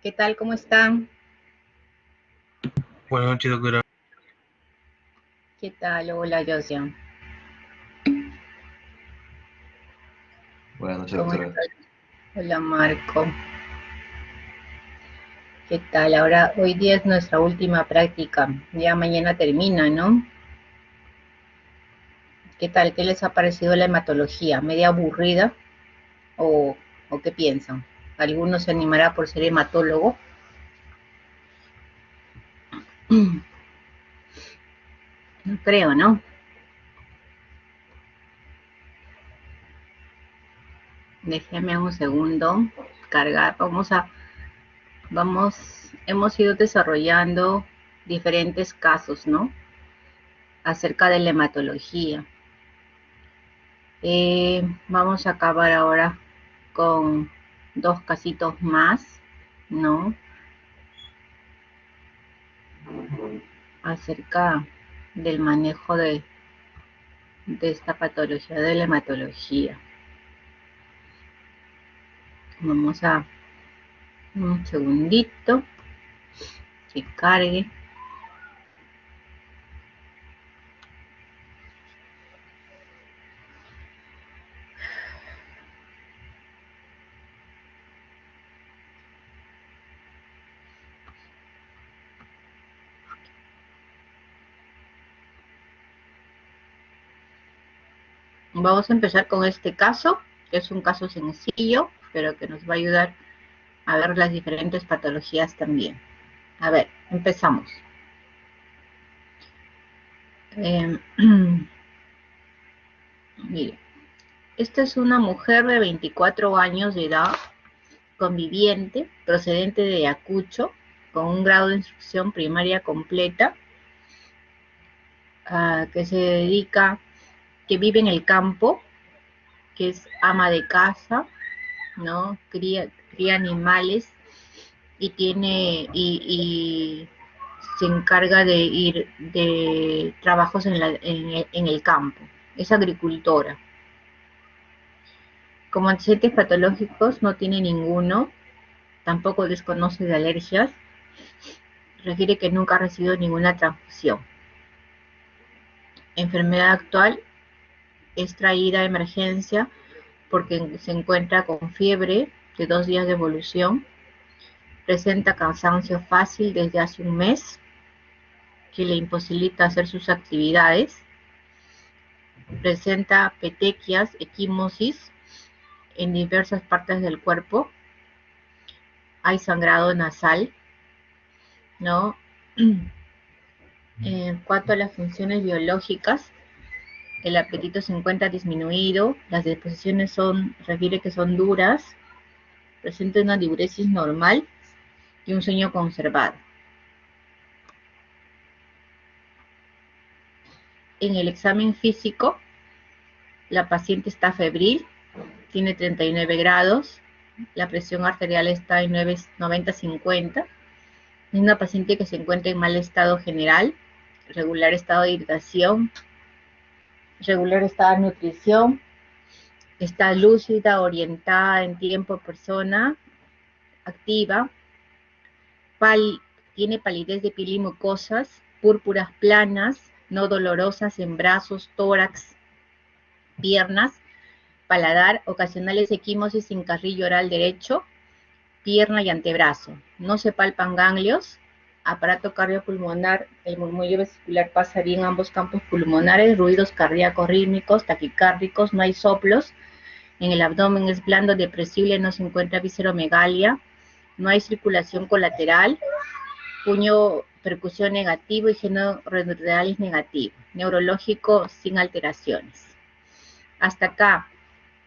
¿Qué tal? ¿Cómo están? Buenas noches, doctora. ¿Qué tal? Hola, Josian. Buenas noches, ¿Cómo doctora. estás? Hola, Marco. ¿Qué tal? Ahora, hoy día es nuestra última práctica. Ya mañana termina, ¿no? ¿Qué tal? ¿Qué les ha parecido la hematología? ¿Media aburrida? ¿O, o qué piensan? ¿Alguno se animará por ser hematólogo? No creo, ¿no? Déjeme un segundo cargar. Hemos ido desarrollando diferentes casos, ¿no? Acerca de la hematología. Vamos a acabar ahora con dos casitos más, ¿no? Acerca del manejo de esta patología de la hematología. Vamos a un segundito que cargue. Vamos a empezar con este caso, que es un caso sencillo, pero que nos va a ayudar a ver las diferentes patologías también. A ver, empezamos. Mire, esta es una mujer de 24 años de edad, conviviente, procedente de Ayacucho, con un grado de instrucción primaria completa, que se dedica, que vive en el campo, que es ama de casa, ¿no? Cría animales y y se encarga de ir de trabajos en el campo. Es agricultora. Como antecedentes patológicos no tiene ninguno, tampoco desconoce de alergias, refiere que nunca ha recibido ninguna transfusión. Enfermedad actual es traída a emergencia porque se encuentra con fiebre de 2 días de evolución, presenta cansancio fácil desde hace un mes que le imposibilita hacer sus actividades, presenta petequias, equimosis en diversas partes del cuerpo, hay sangrado nasal, ¿no? En cuanto a las funciones biológicas, el apetito se encuentra disminuido, las deposiciones refiere que son duras, presenta una diuresis normal y un sueño conservado. En el examen físico, la paciente está febril, tiene 39 grados, la presión arterial está en 90-50, es una paciente que se encuentra en mal estado general, regular estado de hidratación, regular estado de nutrición, está lúcida, orientada en tiempo, persona, activa, tiene palidez de piel y mucosas, púrpuras planas, no dolorosas en brazos, tórax, piernas, paladar, ocasionales equimosis sin carrillo oral derecho, pierna y antebrazo. No se palpan ganglios, aparato cardiopulmonar, el murmullo vesicular pasa bien ambos campos pulmonares, ruidos cardíacos rítmicos, taquicárdicos, no hay soplos, en el abdomen es blando, depresible, no se encuentra visceromegalia, no hay circulación colateral, puño percusión negativo y geno renal negativo, neurológico sin alteraciones. Hasta acá,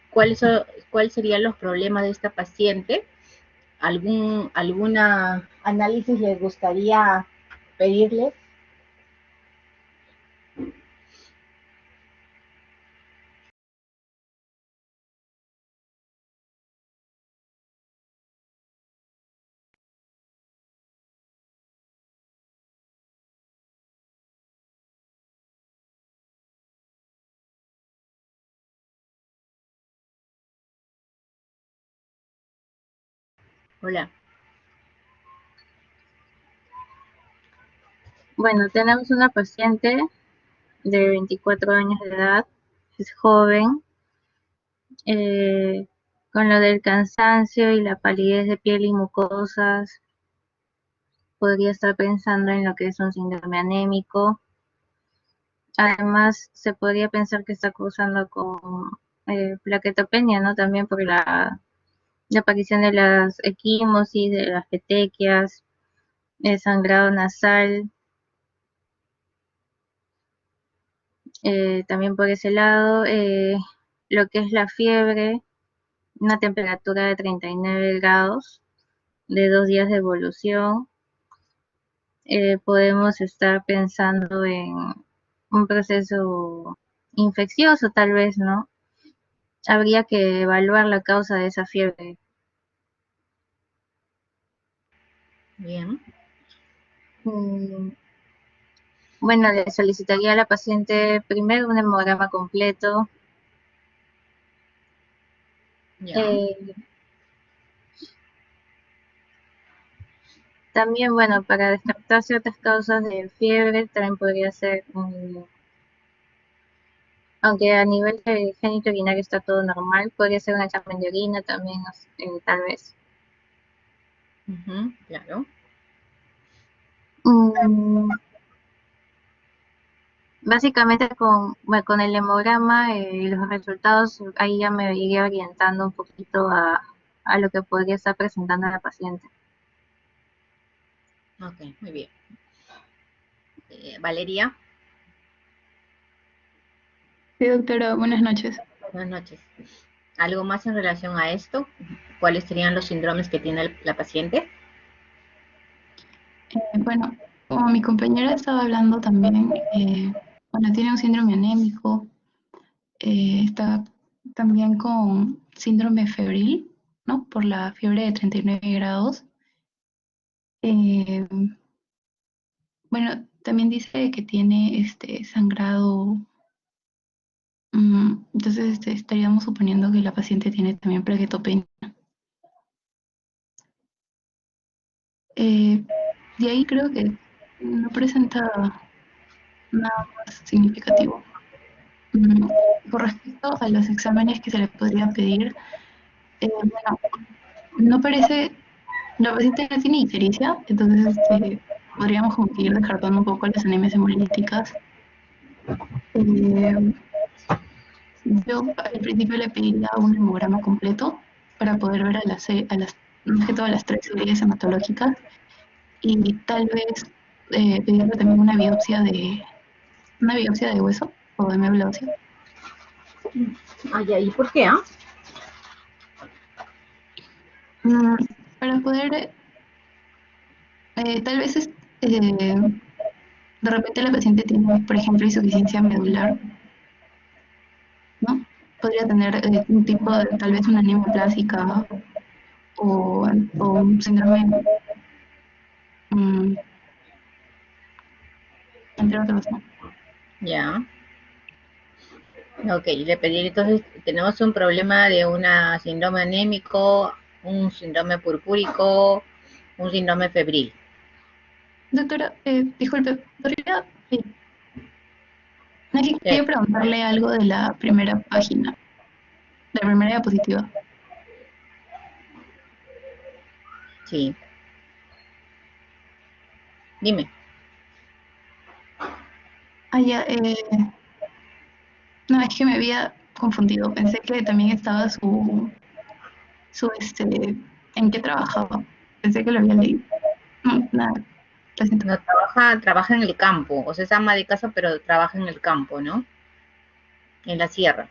¿cuáles serían los problemas de esta paciente? ¿Alguna análisis les gustaría pedirle? Hola. Bueno, tenemos una paciente de 24 años de edad, es joven, con lo del cansancio y la palidez de piel y mucosas, podría estar pensando en lo que es un síndrome anémico. Además, se podría pensar que está cursando con plaquetopenia, ¿no? También por la aparición de las equimosis, de las petequias, el sangrado nasal, también por ese lado, lo que es la fiebre, una temperatura de 39 grados, de 2 días de evolución. Podemos estar pensando en un proceso infeccioso, tal vez, ¿no? Habría que evaluar la causa de esa fiebre. Bien. Bueno, le solicitaría a la paciente primero un hemograma completo. Ya. También, bueno, para descartar ciertas causas de fiebre, también podría ser, aunque a nivel de génito urinario está todo normal, podría ser un examen de orina también, tal vez. Claro. Básicamente con el hemograma y los resultados, ahí ya me iría orientando un poquito a lo que podría estar presentando la paciente. Ok, muy bien. Valeria, Sí, doctora, buenas noches. buenas noches. ¿Algo más en relación a esto? ¿Cuáles serían los síndromes que tiene la paciente? Bueno, como mi compañera estaba hablando también, bueno, tiene un síndrome anémico, está también con síndrome febril, ¿no? Por la fiebre de 39 grados. Eh, bueno, también dice que tiene este sangrado, entonces estaríamos suponiendo que la paciente tiene también plaquetopenia. De ahí creo que no presenta nada más significativo. Con respecto a los exámenes que se le podría pedir, bueno, no parece, la paciente no tiene ictericia, entonces podríamos como que ir descartando un poco las anemias hemolíticas. Eh, yo al principio le pediría un hemograma completo para poder ver más que todas las 3 series hematológicas y tal vez pedirle también una biopsia de hueso o de médula ósea. Ay, ¿y por qué? Para poder, tal vez de repente la paciente tiene, por ejemplo, insuficiencia medular, ¿no? Podría tener un tipo de, tal vez una anemia plásica o un síndrome, mm, entre otros, ¿no? Ya. Ok, le pedí, entonces tenemos un problema de un síndrome anémico, un síndrome purpúrico, un síndrome febril. Doctora, disculpe, ¿podría, no, es que quería preguntarle algo de la primera página, de la primera diapositiva? Sí. Dime. Ah, ya, no, es que me había confundido, pensé que también estaba en qué trabajaba, pensé que lo había leído. No, nada, lo siento. No, trabaja en el campo, o sea, es ama de casa, pero trabaja en el campo, ¿no? En la sierra.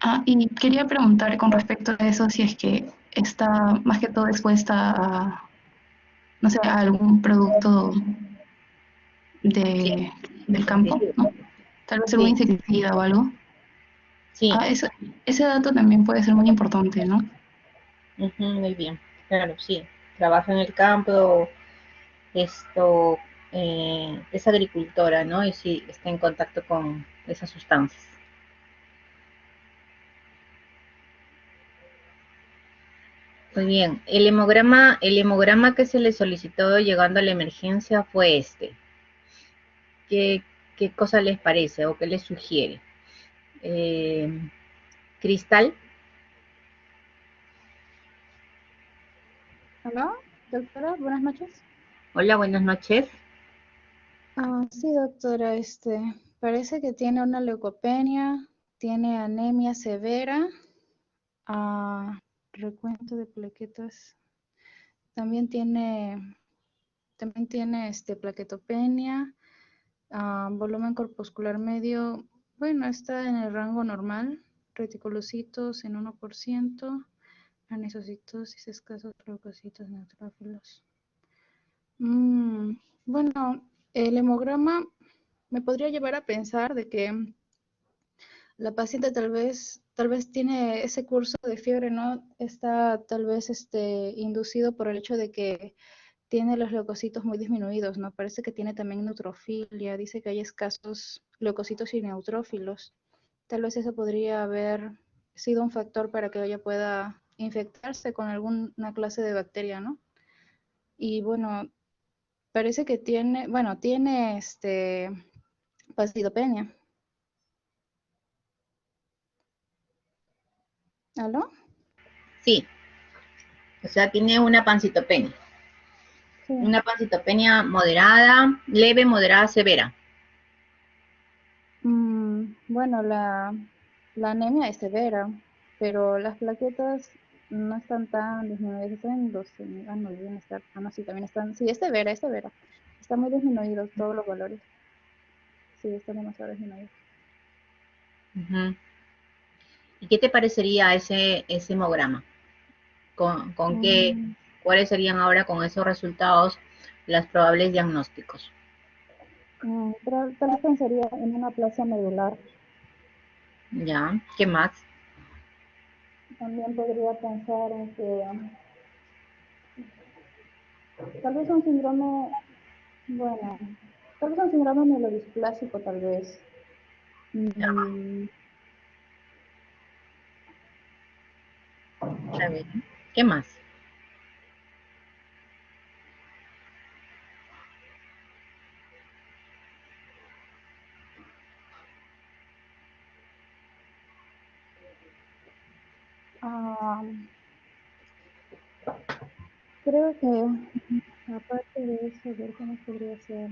Ah, y quería preguntar con respecto a eso si es que está más que todo expuesta a, no sé, a algún producto Sí, del campo, sí, ¿no? Tal vez algún sí, insecticida o algo. sí. Ah, ese dato también puede ser muy importante, ¿no? Muy bien, claro, sí. Trabaja en el campo, esto es agricultora, ¿no? Y sí, está en contacto con esas sustancias. Muy bien. El hemograma que se le solicitó llegando a la emergencia fue este. ¿Qué cosa les parece o qué les sugiere? Cristal. Hola, doctora, buenas noches. Hola, buenas noches. Sí, doctora, parece que tiene una leucopenia, tiene anemia severa, ah, recuento de plaquetas, también tiene plaquetopenia, volumen corpuscular medio, bueno, está en el rango normal, reticulocitos en 1%, anisocitosis, escasos leucocitos neutrófilos. Bueno, el hemograma me podría llevar a pensar de que la paciente tal vez tiene ese curso de fiebre, ¿no? Está tal vez inducido por el hecho de que tiene los leucocitos muy disminuidos, ¿no? Parece que tiene también neutrofilia, dice que hay escasos leucocitos y neutrófilos. Tal vez eso podría haber sido un factor para que ella pueda infectarse con alguna clase de bacteria, ¿no? Y bueno, parece que tiene pasidopenia. ¿Aló? Sí, o sea, tiene una pancitopenia. Sí. Una pancitopenia moderada, leve, moderada, severa. Bueno, la anemia es severa, pero las plaquetas no están tan disminuidas, están en 12, no deben estar, no, sí, también están, sí, es severa, están muy disminuidos todos los valores, sí, están demasiado disminuidos. Ujú. ¿Y qué te parecería ese hemograma? Mm, ¿Cuáles serían ahora con esos resultados los probables diagnósticos? tal vez pensaría en una aplasia medular, Ya, ¿qué más? también podría pensar en que tal vez un síndrome, bueno, tal vez un síndrome mielodisplásico, tal vez. Ya, Mm, está bien. ¿Qué más? ah, Creo que aparte de eso, a ver qué más podría ser.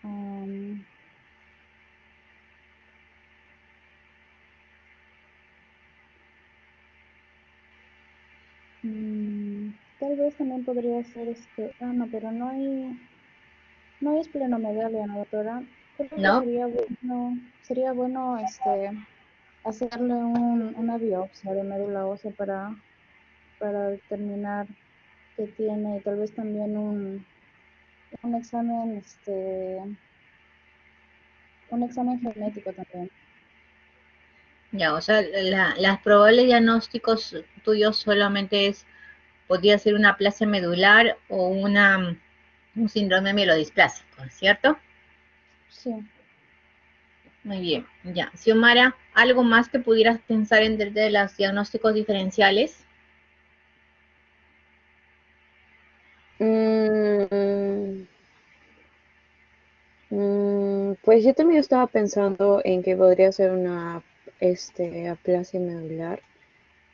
Am, Tal vez también podría ser no, pero no hay esplenomegalia, ¿no, doctora? Creo que ¿No? sería bueno hacerle una biopsia de médula ósea para determinar qué tiene y tal vez también un examen, un examen genético también. Ya, o sea, las probables diagnósticos tuyos solamente podría ser una aplasia medular o un síndrome mielodisplásico, ¿cierto? Sí. Muy bien, ya. Xiomara, ¿algo más que pudieras pensar de los diagnósticos diferenciales? Mm, pues yo también estaba pensando en que podría ser una aplasia medular,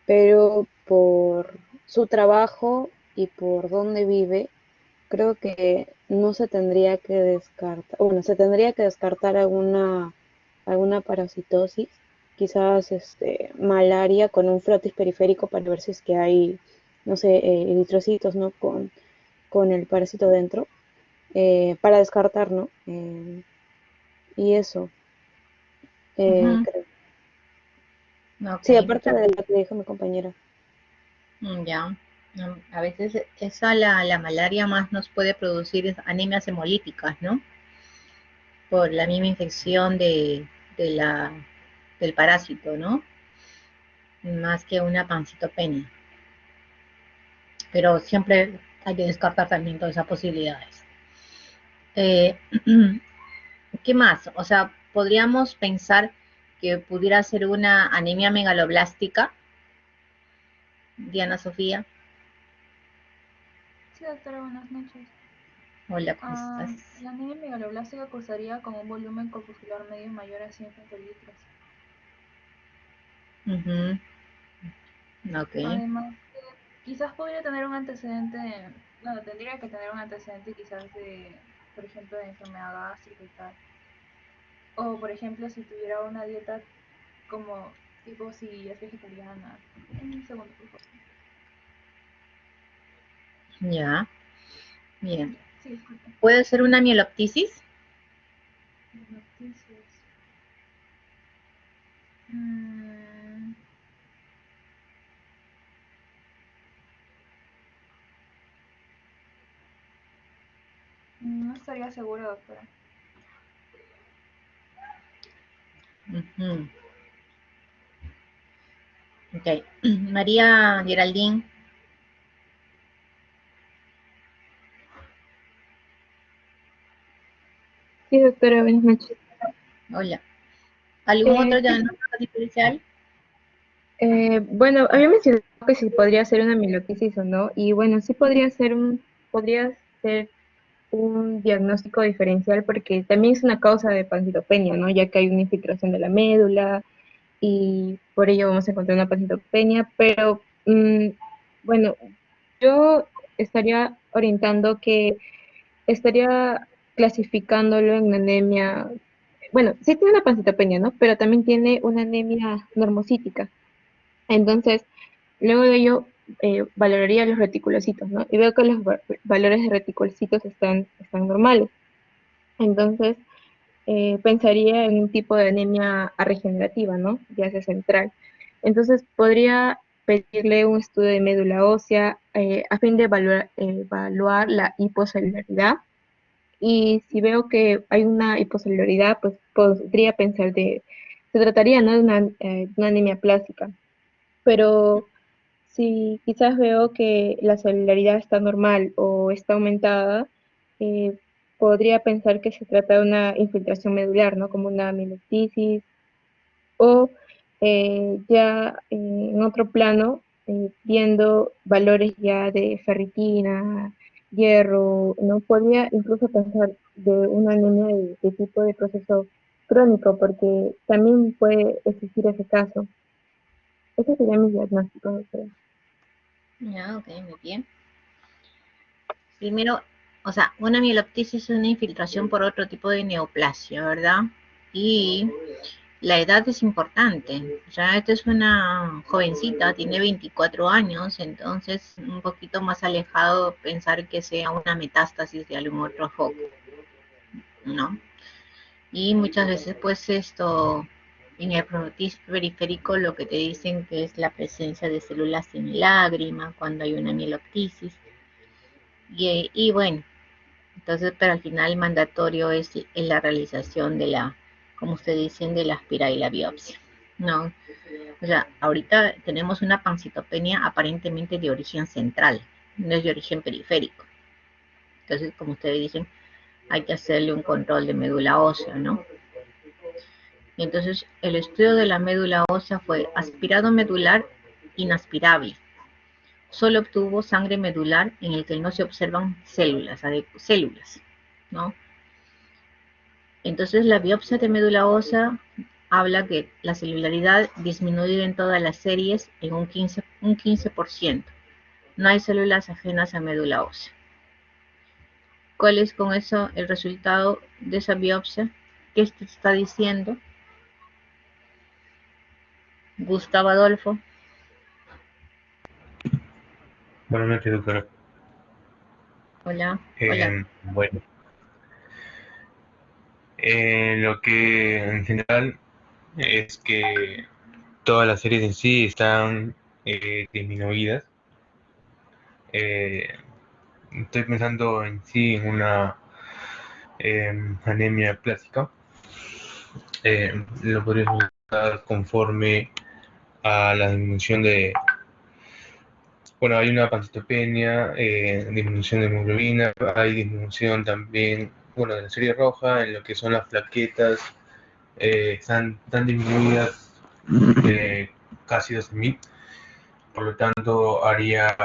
pero por su trabajo y por dónde vive, creo que no se tendría que descartar, bueno, se tendría que descartar alguna parasitosis, quizás malaria con un frotis periférico para ver si es que hay, no sé, eritrocitos, ¿no? Con el parásito dentro, para descartar, ¿no? Y eso, Ujú. creo. Ok, Sí, aparte está de bien. lo que dijo mi compañera. Ya. A veces la malaria más nos puede producir anemias hemolíticas, ¿no? Por la misma infección de la, del parásito, ¿no? Más que una pancitopenia. Pero siempre hay que descartar también todas esas posibilidades. Eh, ¿Qué más? O sea, podríamos pensar que pudiera ser una anemia megaloblástica. Diana Sofía. Sí, doctora, buenas noches. Hola, ¿cómo estás? La anemia megaloblástica cursaría con un volumen corpuscular medio mayor a 100 centilitros. Ujú. Ok. Además, quizás podría tener un antecedente, bueno, tendría que tener un antecedente quizás de, por ejemplo, de enfermedad gástrica y tal. O, por ejemplo, si tuviera una dieta como tipo si es vegetariana. Un segundo, por favor. Ya, bien. Sí, disculpe. ¿Puede ser una mieloptisis? Noticias. No estaría segura, doctora. Ujú. Ok. María Geraldine. Sí, doctora, buenas noches. Hola. ¿Algún otro Sí, diagnóstico diferencial? bueno, había mencionado que si podría ser una mielotisis o no, y bueno, sí podría ser un diagnóstico diferencial porque también es una causa de pancitopenia, ¿no? Ya que hay una infiltración de la médula y por ello vamos a encontrar una pancitopenia, pero bueno, yo estaría orientando que estaría clasificándolo en una anemia, bueno, sí tiene una pancitopenia, ¿no? Pero también tiene una anemia normocítica. Entonces, luego de ello, valoraría los reticulocitos, ¿no? Y veo que los valores de reticulocitos están normales. Entonces, pensaría en un tipo de anemia regenerativa, ¿no? Ya sea central. Entonces, podría pedirle un estudio de médula ósea a fin de evaluar la hipocelularidad. Y si veo que hay una hipocelularidad, pues podría pensar se trataría, ¿no? De una anemia plástica. Pero si quizás veo que la celularidad está normal o está aumentada, eh, podría pensar que se trata de una infiltración medular, ¿no? Como una mielotisis o ya en otro plano, viendo valores ya de ferritina, hierro, ¿no? Podría incluso pensar de una anemia de tipo de proceso crónico, porque también puede existir ese caso. Ese sería mi diagnóstico, doctora. Ya, ok, muy bien. Primero, o sea, una mieloptisis es una infiltración por otro tipo de neoplasia, ¿verdad? Y la edad es importante. O sea, esta es una jovencita, tiene 24 años, entonces un poquito más alejado pensar que sea una metástasis de algún otro foco, ¿no? Y muchas veces, pues esto, en el cronotis periférico lo que te dicen que es la presencia de células en lágrima cuando hay una mieloptisis. Y bueno, entonces, pero al final el mandatorio es la realización de la, como ustedes dicen, de la aspira y la biopsia, ¿no? O sea, ahorita tenemos una pancitopenia aparentemente de origen central, no es de origen periférico. Entonces, como ustedes dicen, hay que hacerle un control de médula ósea, ¿no? Y entonces, el estudio de la médula ósea fue aspirado medular inaspirable. Solo obtuvo sangre medular en el que no se observan células, ¿no? Entonces, la biopsia de médula ósea habla que la celularidad disminuye en todas las series en un 15%. No hay células ajenas a médula ósea. ¿Cuál es con eso el resultado de esa biopsia? ¿Qué te está diciendo? Gustavo Adolfo. Buenas noches, doctora. Hola, hola. Bueno, lo que en general es que todas las series en sí están disminuidas. Eh, Estoy pensando en sí en una anemia plástica. Lo podríamos buscar conforme a la disminución de, bueno, hay una pancitopenia, disminución de hemoglobina, hay disminución también, bueno, de la serie roja, en lo que son las plaquetas, están disminuidas casi 12.000, por lo tanto haría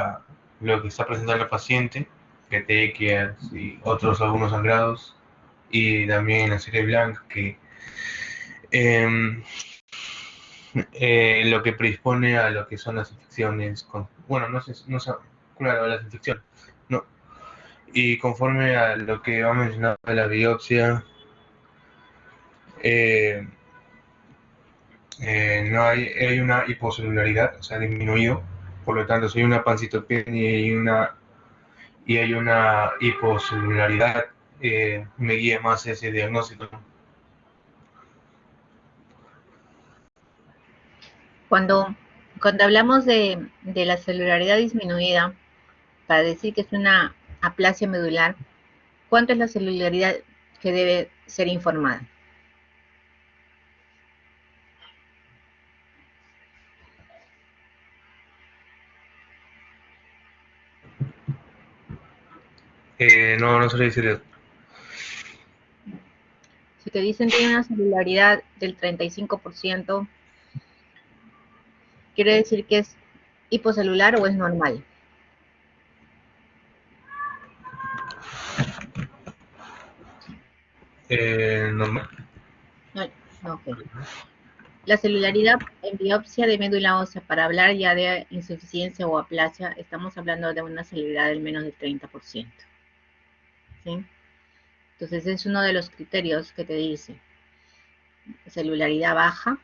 lo que está presentando el paciente, petequias y otros algunos sangrados, y también la serie blanca, que lo que predispone a lo que son las infecciones, bueno, no sé, claro, las infecciones, no. Y conforme a lo que va mencionando de la biopsia, no hay una hipocelularidad, o sea, disminuido, por lo tanto, si hay una pancitopenia y hay una hipocelularidad, me guía más ese diagnóstico. Cuando hablamos de la celularidad disminuida, para decir que es una aplasia medular, ¿cuánto es la celularidad que debe ser informada? No sé decir eso. Si te dicen tiene una celularidad del 35%, ¿quiere decir que es hipocelular o es normal? Normal. No, ok. La celularidad en biopsia de médula ósea, para hablar ya de insuficiencia o aplasia, estamos hablando de una celularidad del menos del 30%. ¿Sí? Entonces es uno de los criterios que te dice celularidad baja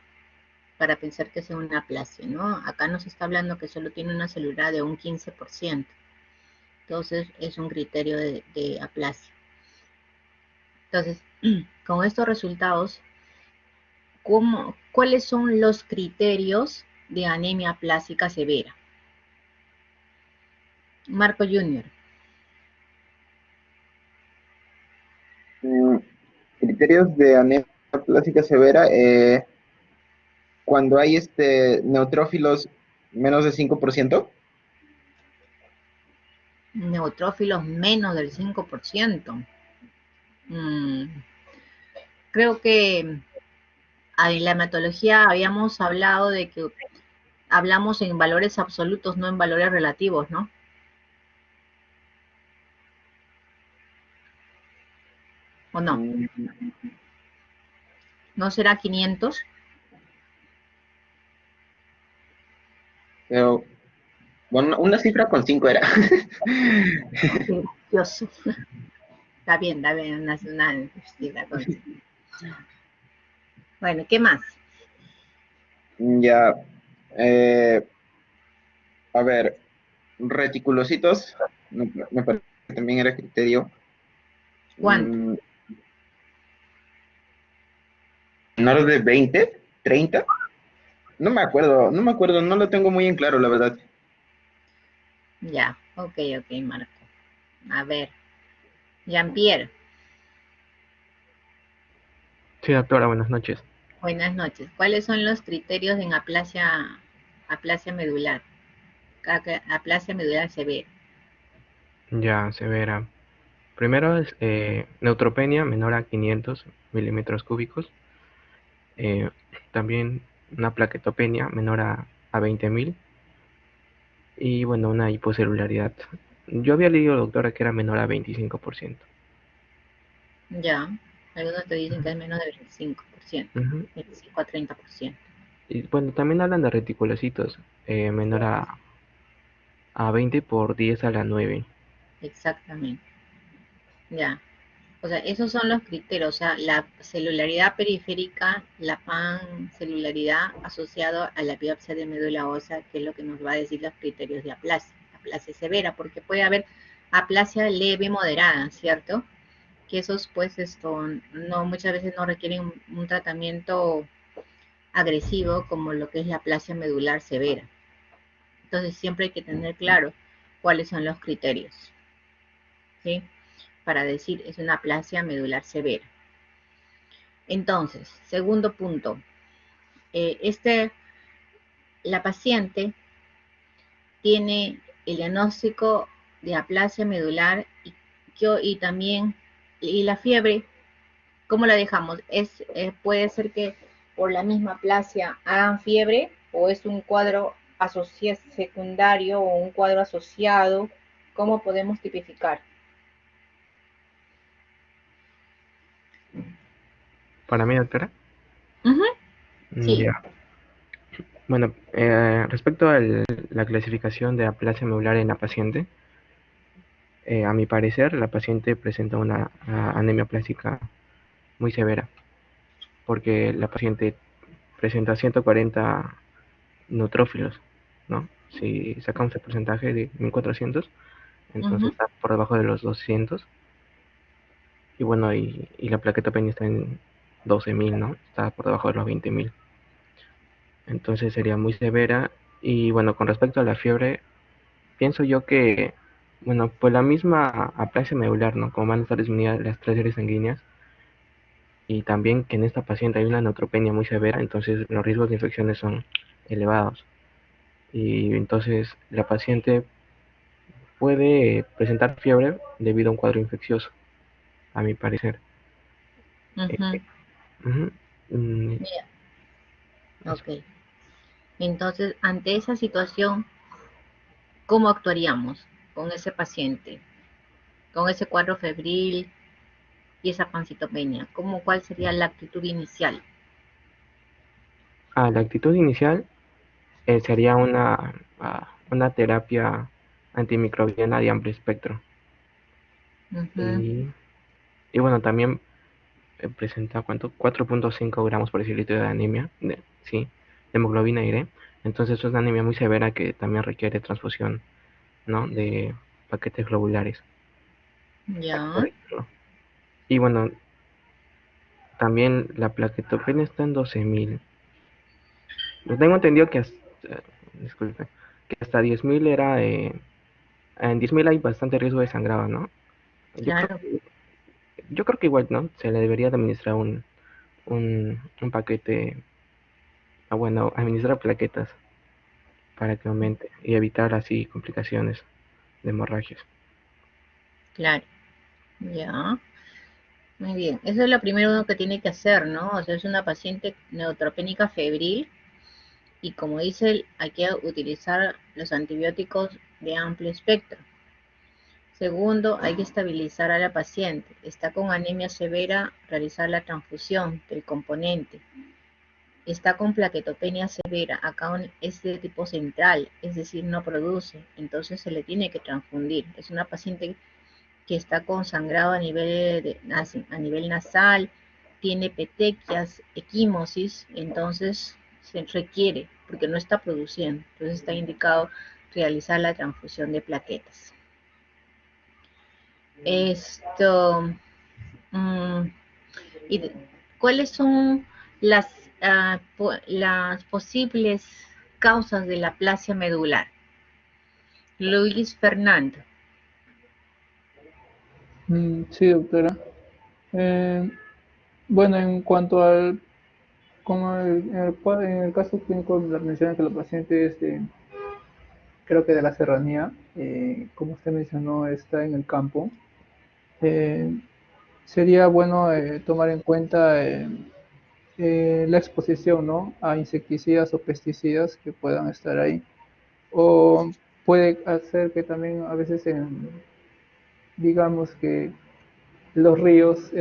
para pensar que es una aplasia, ¿no? Acá nos está hablando que solo tiene una celularidad de un 15%. Entonces es un criterio de aplasia. Entonces, con estos resultados, ¿cuáles son los criterios de anemia aplásica severa? Marco Junior. Criterios de anemia plástica severa, cuando hay neutrófilos menos de 5%. Neutrófilos menos del 5%. Creo que en la hematología habíamos hablado de que hablamos en valores absolutos, no en valores relativos, ¿no? ¿O no? ¿No será 500? Pero, bueno, una cifra con 5 era. Qué gracioso. Está bien, nacional. Bueno, ¿qué más? Ya. A ver, reticulocitos, me parece que también era criterio. ¿Cuánto? ¿Menor de 20? ¿30? No me acuerdo, no lo tengo muy en claro, la verdad. Ya, ok, Marco. A ver, Jean-Pierre. Sí, doctora, buenas noches. Buenas noches. ¿Cuáles son los criterios en aplasia medular? Aplasia medular severa. Ya, severa. Primero es neutropenia menor a 500 milímetros cúbicos. También una plaquetopenia menor a 20.000. Y bueno, una hipocelularidad. Yo había leído, doctora, que era menor a 25%. Ya, algunos te dicen que es menos del 25%, Ujú. 25 a 30%. Y bueno, también hablan de reticulocitos, menor a 20 por 10 a la 9. Exactamente. Ya. O sea, esos son los criterios, o sea, la celularidad periférica, la pancelularidad asociado a la biopsia de médula ósea, que es lo que nos va a decir los criterios de aplasia severa, porque puede haber aplasia leve moderada, ¿cierto? Que esos pues no muchas veces no requieren un tratamiento agresivo como lo que es la aplasia medular severa. Entonces siempre hay que tener claro cuáles son los criterios, ¿sí? Para decir es una aplasia medular severa. Entonces, segundo punto, la paciente tiene el diagnóstico de aplasia medular y también y la fiebre. ¿Cómo la dejamos? Puede ser que por la misma aplasia hagan fiebre o es un cuadro secundario o un cuadro asociado, ¿cómo podemos tipificar? Para mí, doctora. Sí. Ya. Bueno, respecto a la clasificación de aplasia medular en la paciente, a mi parecer, la paciente presenta una anemia plástica muy severa, porque la paciente presenta 140 neutrófilos, ¿no? Si sacamos el porcentaje de 1400, entonces está por debajo de los 200. Y bueno, y la plaquetopenia está en 12.000, ¿no? Está por debajo de los 20.000. Entonces sería muy severa. Y bueno, con respecto a la fiebre, pienso yo que, bueno, pues la misma aplasia medular, ¿no? Como van a estar disminuidas las 3 series sanguíneas, y también que en esta paciente hay una neutropenia muy severa, entonces los riesgos de infecciones son elevados. Y entonces la paciente puede presentar fiebre debido a un cuadro infeccioso, a mi parecer. Ujú. Mira. Ok. Entonces, ante esa situación, ¿cómo actuaríamos con ese paciente? Con ese cuadro febril y esa pancitopenia. ¿Cuál sería la actitud inicial? La actitud inicial sería una terapia antimicrobiana de amplio espectro. Y bueno, también presenta, ¿cuánto? 4.5 gramos por decilitro de anemia, de hemoglobina Y. Entonces es una anemia muy severa que también requiere transfusión, ¿no? De paquetes globulares. Ya. Y bueno, también la plaquetopenia está en 12.000. Tengo entendido que disculpe, que hasta 10.000 era, en 10.000 hay bastante riesgo de sangrado, ¿no? Claro. Yo creo que igual, ¿no? Se le debería de administrar un paquete, bueno, administrar plaquetas para que aumente y evitar así complicaciones de hemorragias. Claro. Ya. Muy bien. Eso es lo primero uno que tiene que hacer, ¿no? O sea, es una paciente neutropénica febril y como dice él, hay que utilizar los antibióticos de amplio espectro. Segundo, hay que estabilizar a la paciente. Está con anemia severa, realizar la transfusión del componente. Está con plaquetopenia severa, acá es de tipo central, es decir, no produce, entonces se le tiene que transfundir. Es una paciente que está con sangrado a nivel nasal, tiene petequias, equimosis, entonces se requiere, porque no está produciendo, entonces está indicado realizar la transfusión de plaquetas. ¿Y cuáles son las posibles causas de la aplasia medular? Luis Fernando. Sí, doctora. Bueno, en cuanto al, como en el caso clínico la menciona que la paciente es creo que de la serranía, como usted mencionó, está en el campo. Sería bueno tomar en cuenta la exposición, ¿no? A insecticidas o pesticidas que puedan estar ahí. O puede hacer que también a veces digamos que los ríos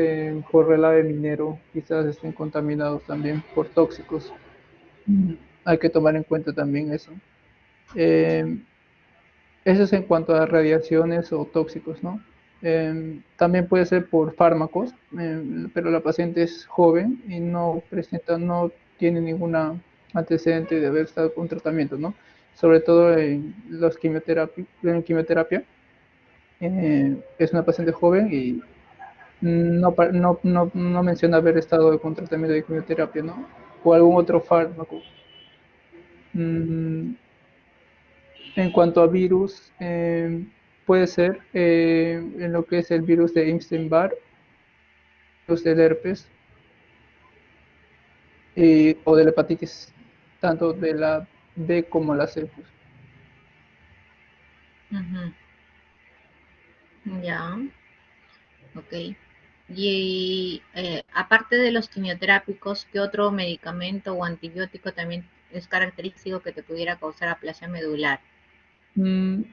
por relave minero quizás estén contaminados también por tóxicos. Hay que tomar en cuenta también eso. Eh, Eso es en cuanto a radiaciones o tóxicos, ¿no? También puede ser por fármacos, pero la paciente es joven y no tiene ninguna antecedente de haber estado con tratamiento, ¿no? Sobre todo en quimioterapia. Es una paciente joven y no menciona haber estado con tratamiento de quimioterapia, ¿no? O algún otro fármaco. Mm, En cuanto a virus, puede ser en lo que es el virus de Epstein-Barr, virus del herpes o de la hepatitis, tanto de la B como la C. Pues. Ya, ok. Y aparte de los quimioterápicos, ¿qué otro medicamento o antibiótico también es característico que te pudiera causar aplasia medular?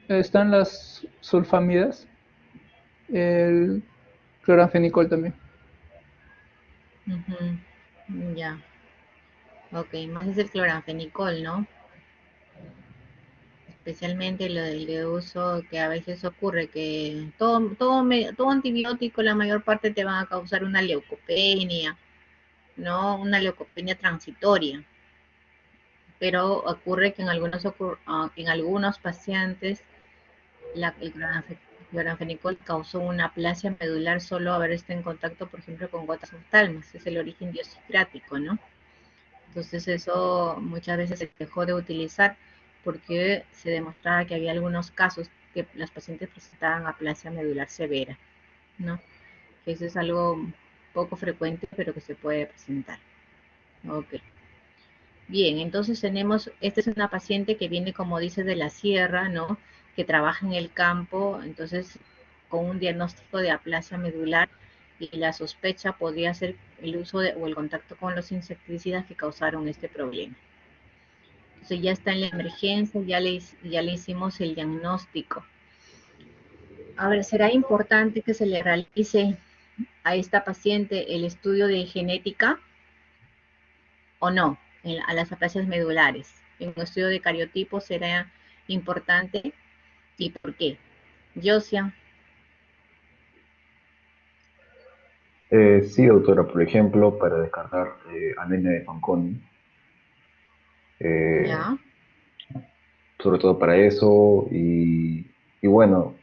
Están las sulfamidas, el cloranfenicol también. Ya, ok, más es el cloranfenicol, ¿no? Especialmente lo del de uso, que a veces ocurre que todo antibiótico, la mayor parte te van a causar una leucopenia, ¿no? Una leucopenia transitoria. Pero ocurre que en algunos pacientes el cloranfenicol causó una aplasia medular solo haber estado en contacto, por ejemplo, con gotas oftalmas. Es el origen idiosincrático, ¿no? Entonces eso muchas veces se dejó de utilizar porque se demostraba que había algunos casos que las pacientes presentaban aplasia medular severa, ¿no? Que eso es algo poco frecuente, pero que se puede presentar. Ok. Bien, entonces esta es una paciente que viene, como dices, de la sierra, ¿no? Que trabaja en el campo, entonces con un diagnóstico de aplasia medular y la sospecha podría ser el uso o el contacto con los insecticidas que causaron este problema. Entonces ya está en la emergencia, ya le hicimos el diagnóstico. A ver, ¿será importante que se le realice a esta paciente el estudio de genética o no a las aplasias medulares? En un estudio de cariotipo será importante y por qué. Josian. Sí, doctora, por ejemplo, para descartar anemia de Fanconi, Ya. sobre todo para eso, y bueno,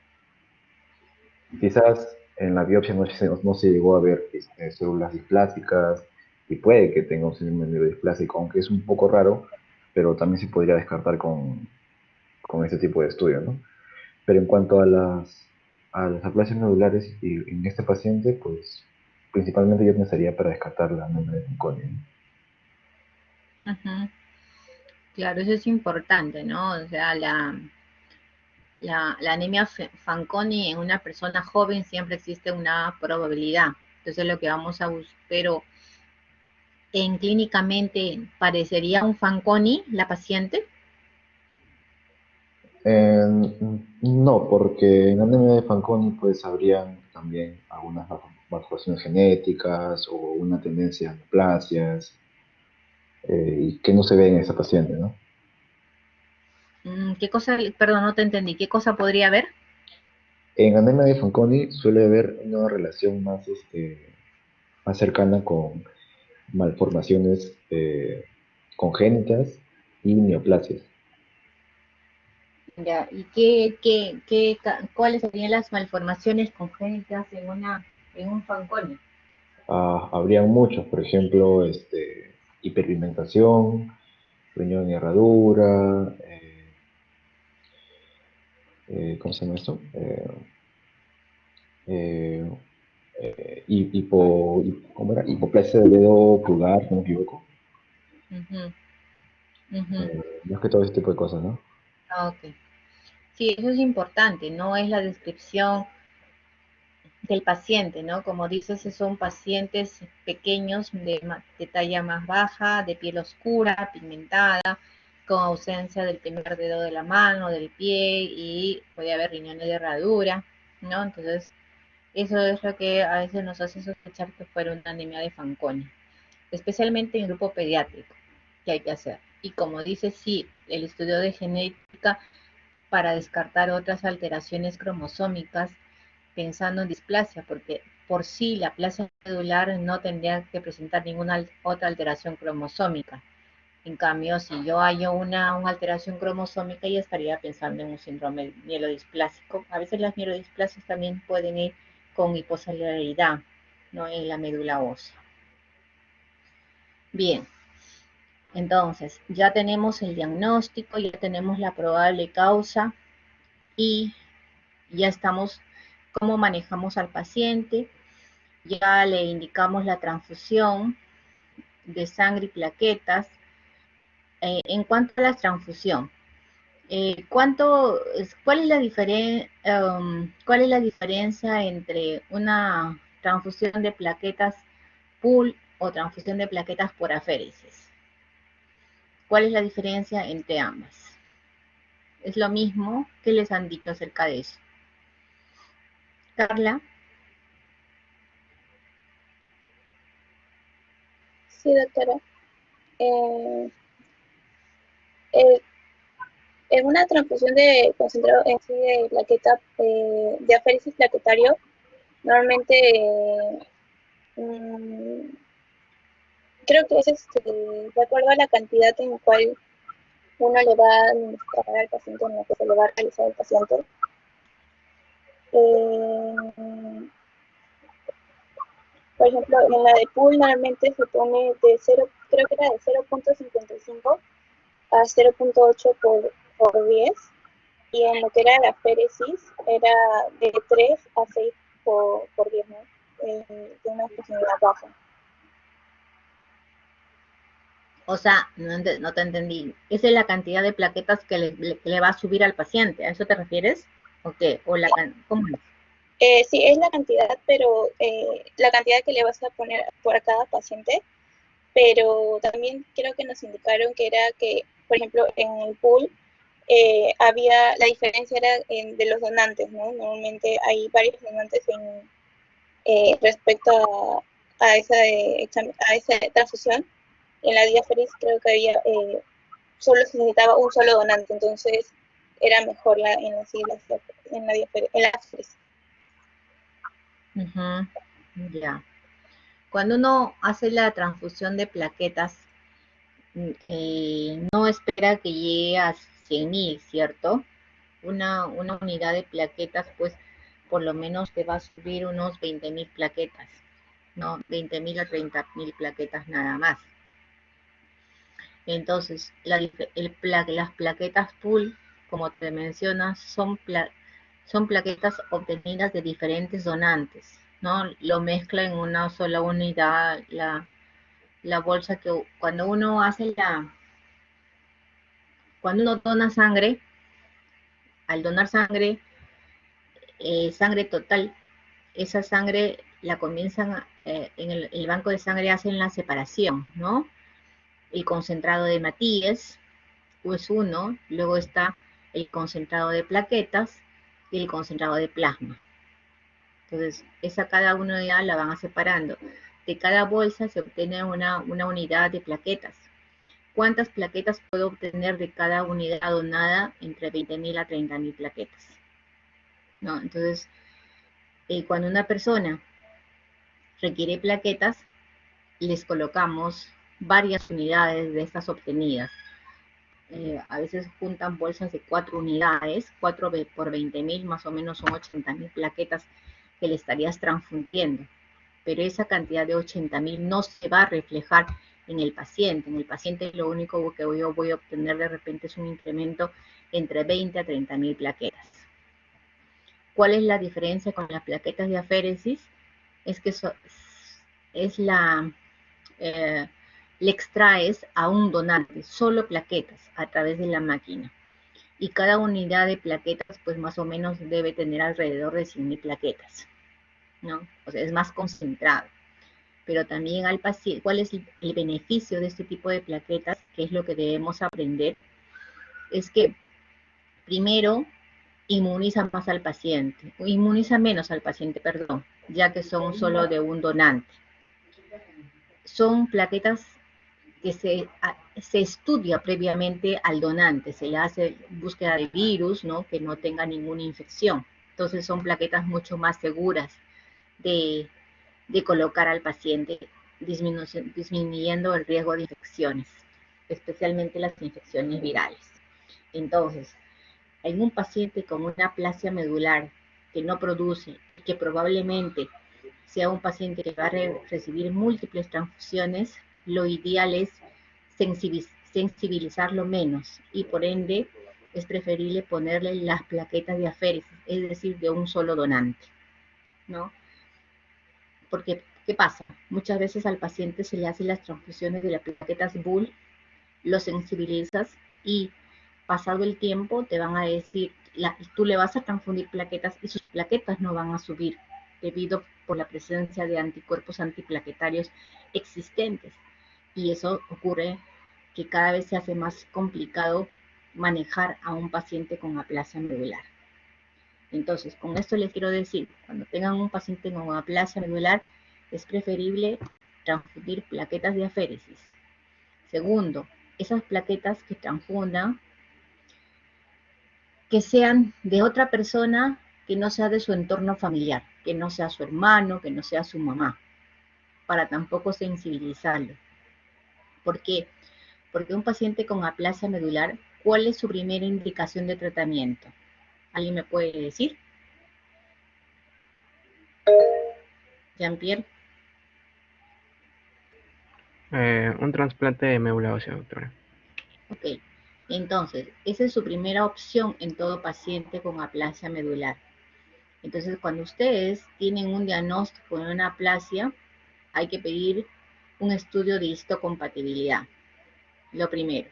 quizás en la biopsia no se llegó a ver células displásicas, y puede que tenga un síndrome neurodisplasico, aunque es un poco raro, pero también se podría descartar con este tipo de estudio, ¿no? Pero en cuanto a las aplasias medulares y en este paciente, pues principalmente yo pensaría para descartar la anemia de Fanconi, ¿no? Ujú. Claro, eso es importante, ¿no? O sea, la anemia Fanconi en una persona joven siempre existe una probabilidad. Entonces lo que vamos a buscar, pero clínicamente parecería un Fanconi la paciente. No, porque en anemia de Fanconi pues habrían también algunas malformaciones genéticas o una tendencia a neoplasias y que no se ve en esa paciente, ¿no? ¿Qué cosa? Perdón, no te entendí. ¿Qué cosa podría haber? En anemia de Fanconi suele haber una relación más cercana con malformaciones congénitas y neoplasias. Ya, ¿y cuáles serían las malformaciones congénitas en un Fanconi? Habrían muchos, por ejemplo, hiperpigmentación, riñón y herradura, ¿cómo se llama esto? Eh, ¿Cómo era? Hipoplasia del dedo pulgar, si no me equivoco. Ujú, ujú. Más que todo ese tipo de cosas, ¿no? Ok. Sí, eso es importante, no es la descripción del paciente, ¿no? Como dices, son pacientes pequeños de talla más baja, de piel oscura, pigmentada, con ausencia del primer dedo de la mano, del pie y puede haber riñones de herradura, ¿no? Entonces, eso es lo que a veces nos hace sospechar que fuera una anemia de Fanconi, especialmente en grupo pediátrico, que hay que hacer. Y como dice, sí, el estudio de genética para descartar otras alteraciones cromosómicas pensando en displasia, porque por sí la aplasia medular no tendría que presentar ninguna otra alteración cromosómica. En cambio, si yo hallo una alteración cromosómica, ya estaría pensando en un síndrome mielodisplásico. A veces las mielodisplasias también pueden ir con hipocelularidad, ¿no? En la médula ósea. Bien, entonces ya tenemos el diagnóstico, ya tenemos la probable causa y ya estamos cómo manejamos al paciente, ya le indicamos la transfusión de sangre y plaquetas. En cuanto a la transfusión, ¿cuál es la diferencia entre una transfusión de plaquetas pool o transfusión de plaquetas por aféresis? ¿Cuál es la diferencia entre ambas? Es lo mismo que les han dicho acerca de eso. Carla. Sí, doctora. En una transfusión de concentrado en sí de plaqueta, de aféresis plaquetario, normalmente creo que es de acuerdo a la cantidad en la cual uno le va a administrar al paciente, en la que se le va a realizar al paciente. Por ejemplo, en la de pool normalmente se pone de 0, creo que era de 0.55 a 0.8 por 10, y en lo que era la aféresis era de 3 a 6 por 10, ¿no? De una posibilidad baja. O sea, no te entendí. ¿Esa es la cantidad de plaquetas que le va a subir al paciente? ¿A eso te refieres? ¿O qué? ¿Cómo es? Sí, es la cantidad, pero la cantidad que le vas a poner por cada paciente, pero también creo que nos indicaron que era que, por ejemplo, en el pool había, la diferencia era de los donantes, ¿no? Normalmente hay varios donantes respecto a esa transfusión. En la diáferis creo que había, solo se necesitaba un solo donante, entonces era mejor en las siglas, en la diáferis. Ya. Cuando uno hace la transfusión de plaquetas, no espera que llegue a 100.000, ¿cierto? Una unidad de plaquetas, pues, por lo menos te va a subir unos 20.000 plaquetas, ¿no? 20.000 a 30.000 plaquetas nada más. Entonces, las plaquetas pool, como te mencionas, son plaquetas obtenidas de diferentes donantes, ¿no? Lo mezcla en una sola unidad la bolsa que cuando uno dona sangre, al donar sangre, sangre total, esa sangre la comienzan en el banco de sangre, hacen la separación, ¿no? El concentrado de Matías es uno, luego está el concentrado de plaquetas y el concentrado de plasma. Entonces, cada unidad la van separando. De cada bolsa se obtiene una unidad de plaquetas. ¿Cuántas plaquetas puedo obtener de cada unidad donada? Entre 20.000 a 30.000 plaquetas, ¿no? Entonces, cuando una persona requiere plaquetas, les colocamos varias unidades de estas obtenidas. A veces juntan bolsas de 4 unidades, 4 por 20.000, más o menos son 80.000 plaquetas que le estarías transfundiendo. Pero esa cantidad de 80.000 no se va a reflejar en el paciente. En el paciente lo único que yo voy a obtener de repente es un incremento entre 20 a 30.000 plaquetas. ¿Cuál es la diferencia con las plaquetas de aféresis? Es que le extraes a un donante solo plaquetas a través de la máquina. Y cada unidad de plaquetas, pues más o menos debe tener alrededor de 100.000 plaquetas, ¿no? O sea, es más concentrado. Pero también al paciente, ¿cuál es el beneficio de este tipo de plaquetas? Que es lo que debemos aprender. Es que, primero, inmuniza más al paciente, o inmuniza menos al paciente, perdón, ya que son solo de un donante. Son plaquetas que se estudia previamente al donante, se le hace búsqueda de virus, ¿no? Que no tenga ninguna infección. Entonces son plaquetas mucho más seguras de colocar al paciente, disminuyendo el riesgo de infecciones, especialmente las infecciones virales. Entonces, en un paciente con una aplasia medular que no produce, que probablemente sea un paciente que va a recibir múltiples transfusiones, lo ideal es sensibilizarlo menos y por ende es preferible ponerle las plaquetas de aféresis, es decir, de un solo donante, ¿no? Porque, ¿qué pasa? Muchas veces al paciente se le hacen las transfusiones de las plaquetas Bull, lo sensibilizas y pasado el tiempo te van a decir, tú le vas a transfundir plaquetas y sus plaquetas no van a subir debido por la presencia de anticuerpos antiplaquetarios existentes. Y eso ocurre que cada vez se hace más complicado manejar a un paciente con aplasia medular. Entonces, con esto les quiero decir, cuando tengan un paciente con aplasia medular, es preferible transfundir plaquetas de aféresis. Segundo, esas plaquetas que transfundan, que sean de otra persona que no sea de su entorno familiar, que no sea su hermano, que no sea su mamá, para tampoco sensibilizarlo. ¿Por qué? Porque un paciente con aplasia medular, ¿cuál es su primera indicación de tratamiento? ¿Alguien me puede decir? Jean-Pierre. Un trasplante de médula ósea, doctora. Ok, entonces, esa es su primera opción en todo paciente con aplasia medular. Entonces, cuando ustedes tienen un diagnóstico de una aplasia, hay que pedir un estudio de histocompatibilidad, lo primero.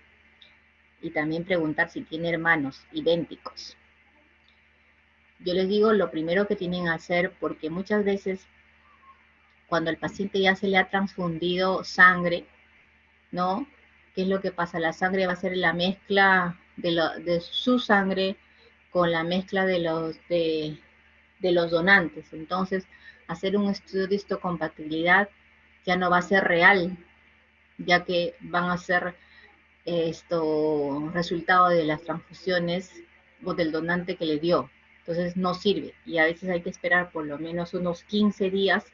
Y también preguntar si tiene hermanos idénticos. Yo les digo lo primero que tienen que hacer, porque muchas veces cuando al paciente ya se le ha transfundido sangre, ¿no? ¿Qué es lo que pasa? La sangre va a ser la mezcla de su sangre con la mezcla de los donantes. Entonces, hacer un estudio de histocompatibilidad ya no va a ser real, ya que van a ser resultado de las transfusiones o del donante que le dio. Entonces no sirve y a veces hay que esperar por lo menos unos 15 días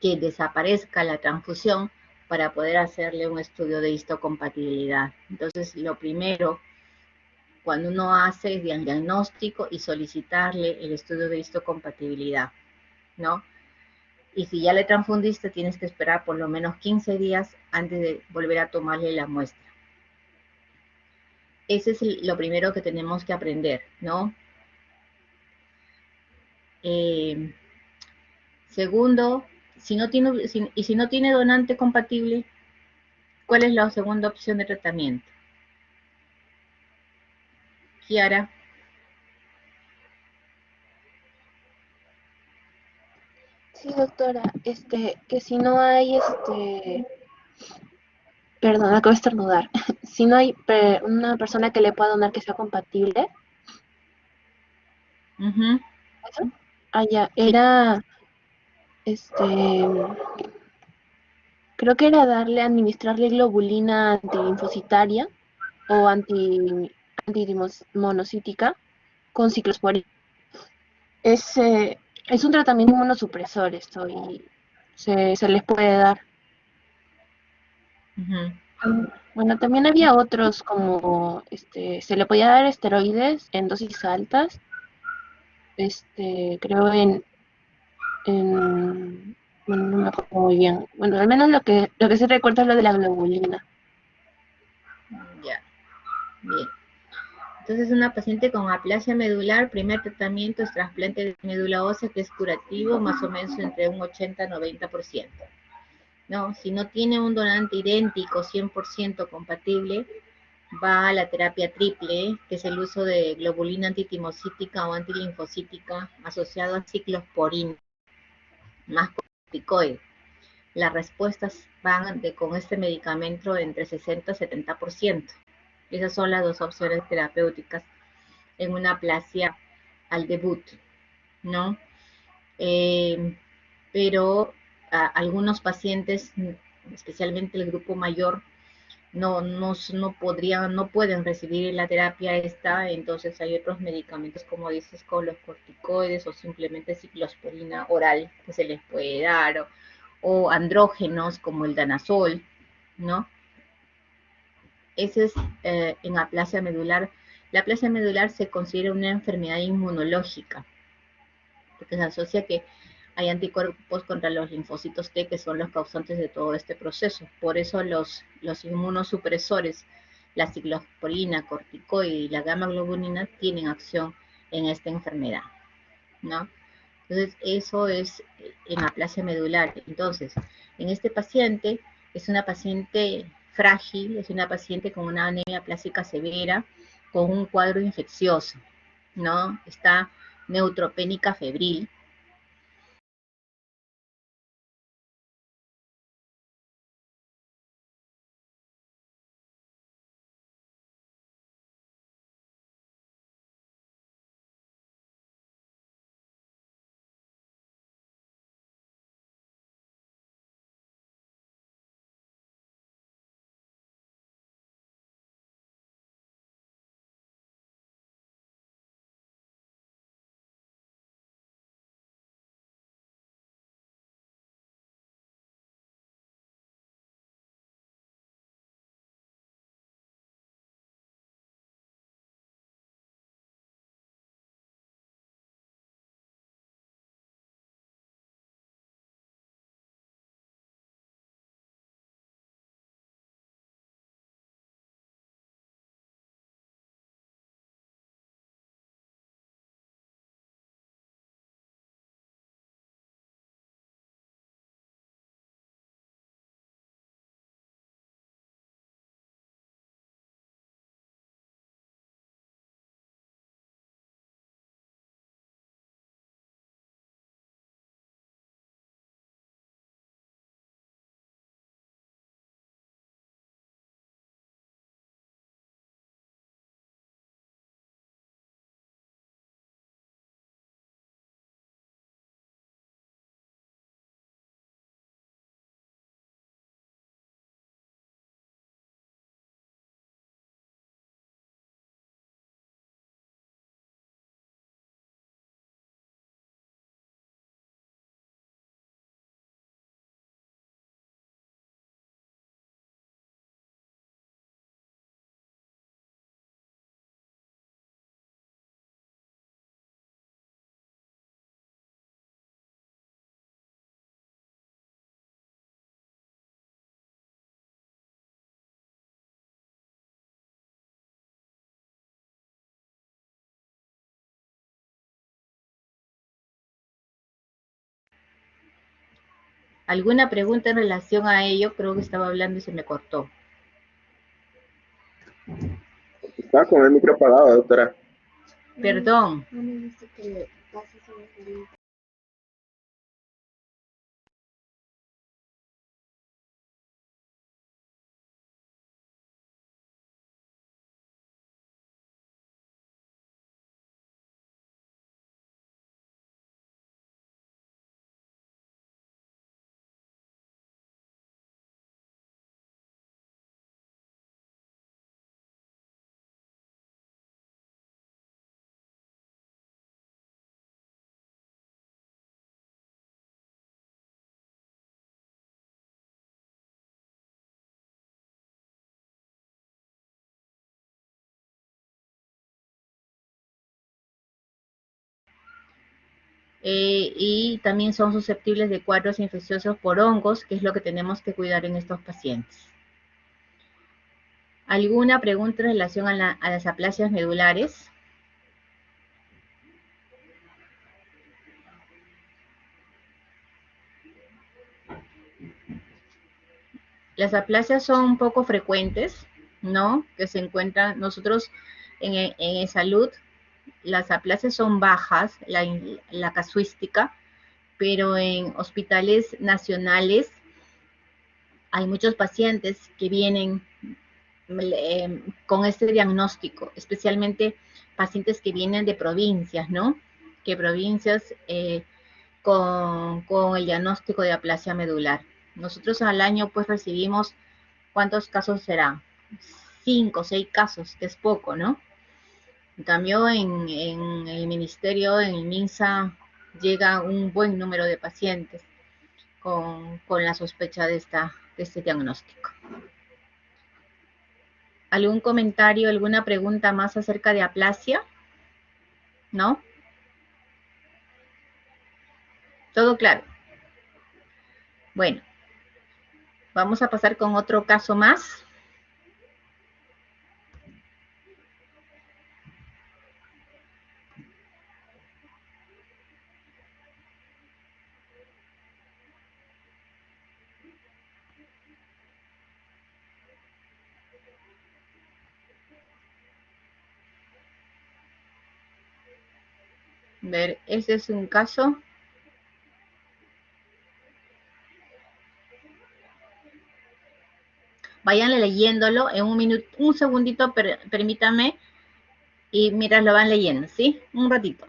que desaparezca la transfusión para poder hacerle un estudio de histocompatibilidad. Entonces lo primero, cuando uno hace el diagnóstico y solicitarle el estudio de histocompatibilidad, ¿no? Y si ya le transfundiste, tienes que esperar por lo menos 15 días antes de volver a tomarle la muestra. Ese es lo primero que tenemos que aprender, ¿no? Segundo, si no tiene donante compatible, ¿cuál es la segunda opción de tratamiento? Kiara. Sí, doctora, que si no hay, perdón, acabo de estornudar, si no hay una persona que le pueda donar que sea compatible, ¿eso? Ah, ya, era, creo que era administrarle globulina antilinfocitaria o antimonocítica con ciclosporina. Es un tratamiento inmunosupresor esto y se les puede dar. Bueno, también había otros como, se le podía dar esteroides en dosis altas, creo bueno, no me acuerdo muy bien. Bueno, al menos lo que sí recuerdo es lo de la globulina. Ya, bien. Entonces, una paciente con aplasia medular, primer tratamiento es trasplante de médula ósea, que es curativo, más o menos entre un 80-90%. ¿No? Si no tiene un donante idéntico, 100% compatible, va a la terapia triple, que es el uso de globulina antitimocítica o antilinfocítica asociado a ciclosporina, más corticoide. Las respuestas van con este medicamento entre 60 y 70%. Esas son las dos opciones terapéuticas en una aplasia al debut, ¿no? Pero algunos pacientes, especialmente el grupo mayor, no pueden recibir la terapia esta, entonces hay otros medicamentos, como dices, con los corticoides o simplemente ciclosporina oral que se les puede dar, o andrógenos como el danazol, ¿no? Ese es en aplasia medular. La aplasia medular se considera una enfermedad inmunológica, porque se asocia que hay anticuerpos contra los linfocitos T, que son los causantes de todo este proceso. Por eso los inmunosupresores, la ciclosporina, corticoide y la gamma globulina tienen acción en esta enfermedad, ¿no? Entonces, eso es en aplasia medular. Entonces, en este paciente, es una paciente frágil, es una paciente con una anemia plástica severa, con un cuadro infeccioso, ¿no? Está neutropénica febril, ¿Alguna pregunta en relación a ello? Creo que estaba hablando y se me cortó. Estaba con el micro apagado, doctora. Perdón. Y también son susceptibles de cuadros infecciosos por hongos, que es lo que tenemos que cuidar en estos pacientes. ¿Alguna pregunta en relación a las aplasias medulares? Las aplasias son un poco frecuentes, ¿no? Que se encuentran, nosotros en salud, las aplasias son bajas, la casuística, pero en hospitales nacionales hay muchos pacientes que vienen con este diagnóstico, especialmente pacientes que vienen de provincias, ¿no? Que provincias con el diagnóstico de aplasia medular. Nosotros al año pues recibimos, ¿cuántos casos será? 5 o 6 casos, que es poco, ¿no? En cambio, en el ministerio, en el MINSA, llega un buen número de pacientes con la sospecha de este diagnóstico. ¿Algún comentario, alguna pregunta más acerca de aplasia? ¿No? ¿Todo claro? Bueno, vamos a pasar con otro caso más. Ver, este es un caso. Vayan leyéndolo en un minuto, un segundito, permítame, y mientras lo van leyendo, ¿sí? Un ratito.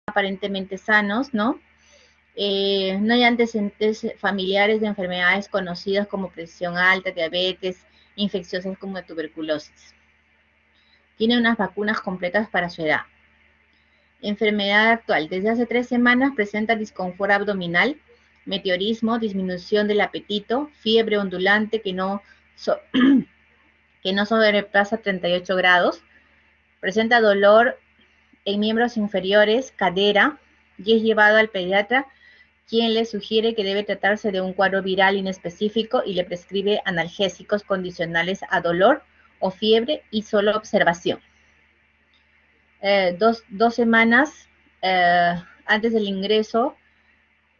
Aparentemente sanos, ¿no? No hay antecedentes familiares de enfermedades conocidas como presión alta, diabetes, infecciosas como tuberculosis. Tiene unas vacunas completas para su edad. Enfermedad actual. Desde hace 3 semanas presenta disconfort abdominal, meteorismo, disminución del apetito, fiebre ondulante que no sobrepasa 38 grados. Presenta dolor en miembros inferiores, cadera, y es llevado al pediatra, quien le sugiere que debe tratarse de un cuadro viral inespecífico y le prescribe analgésicos condicionales a dolor o fiebre y solo observación. 2 semanas antes del ingreso,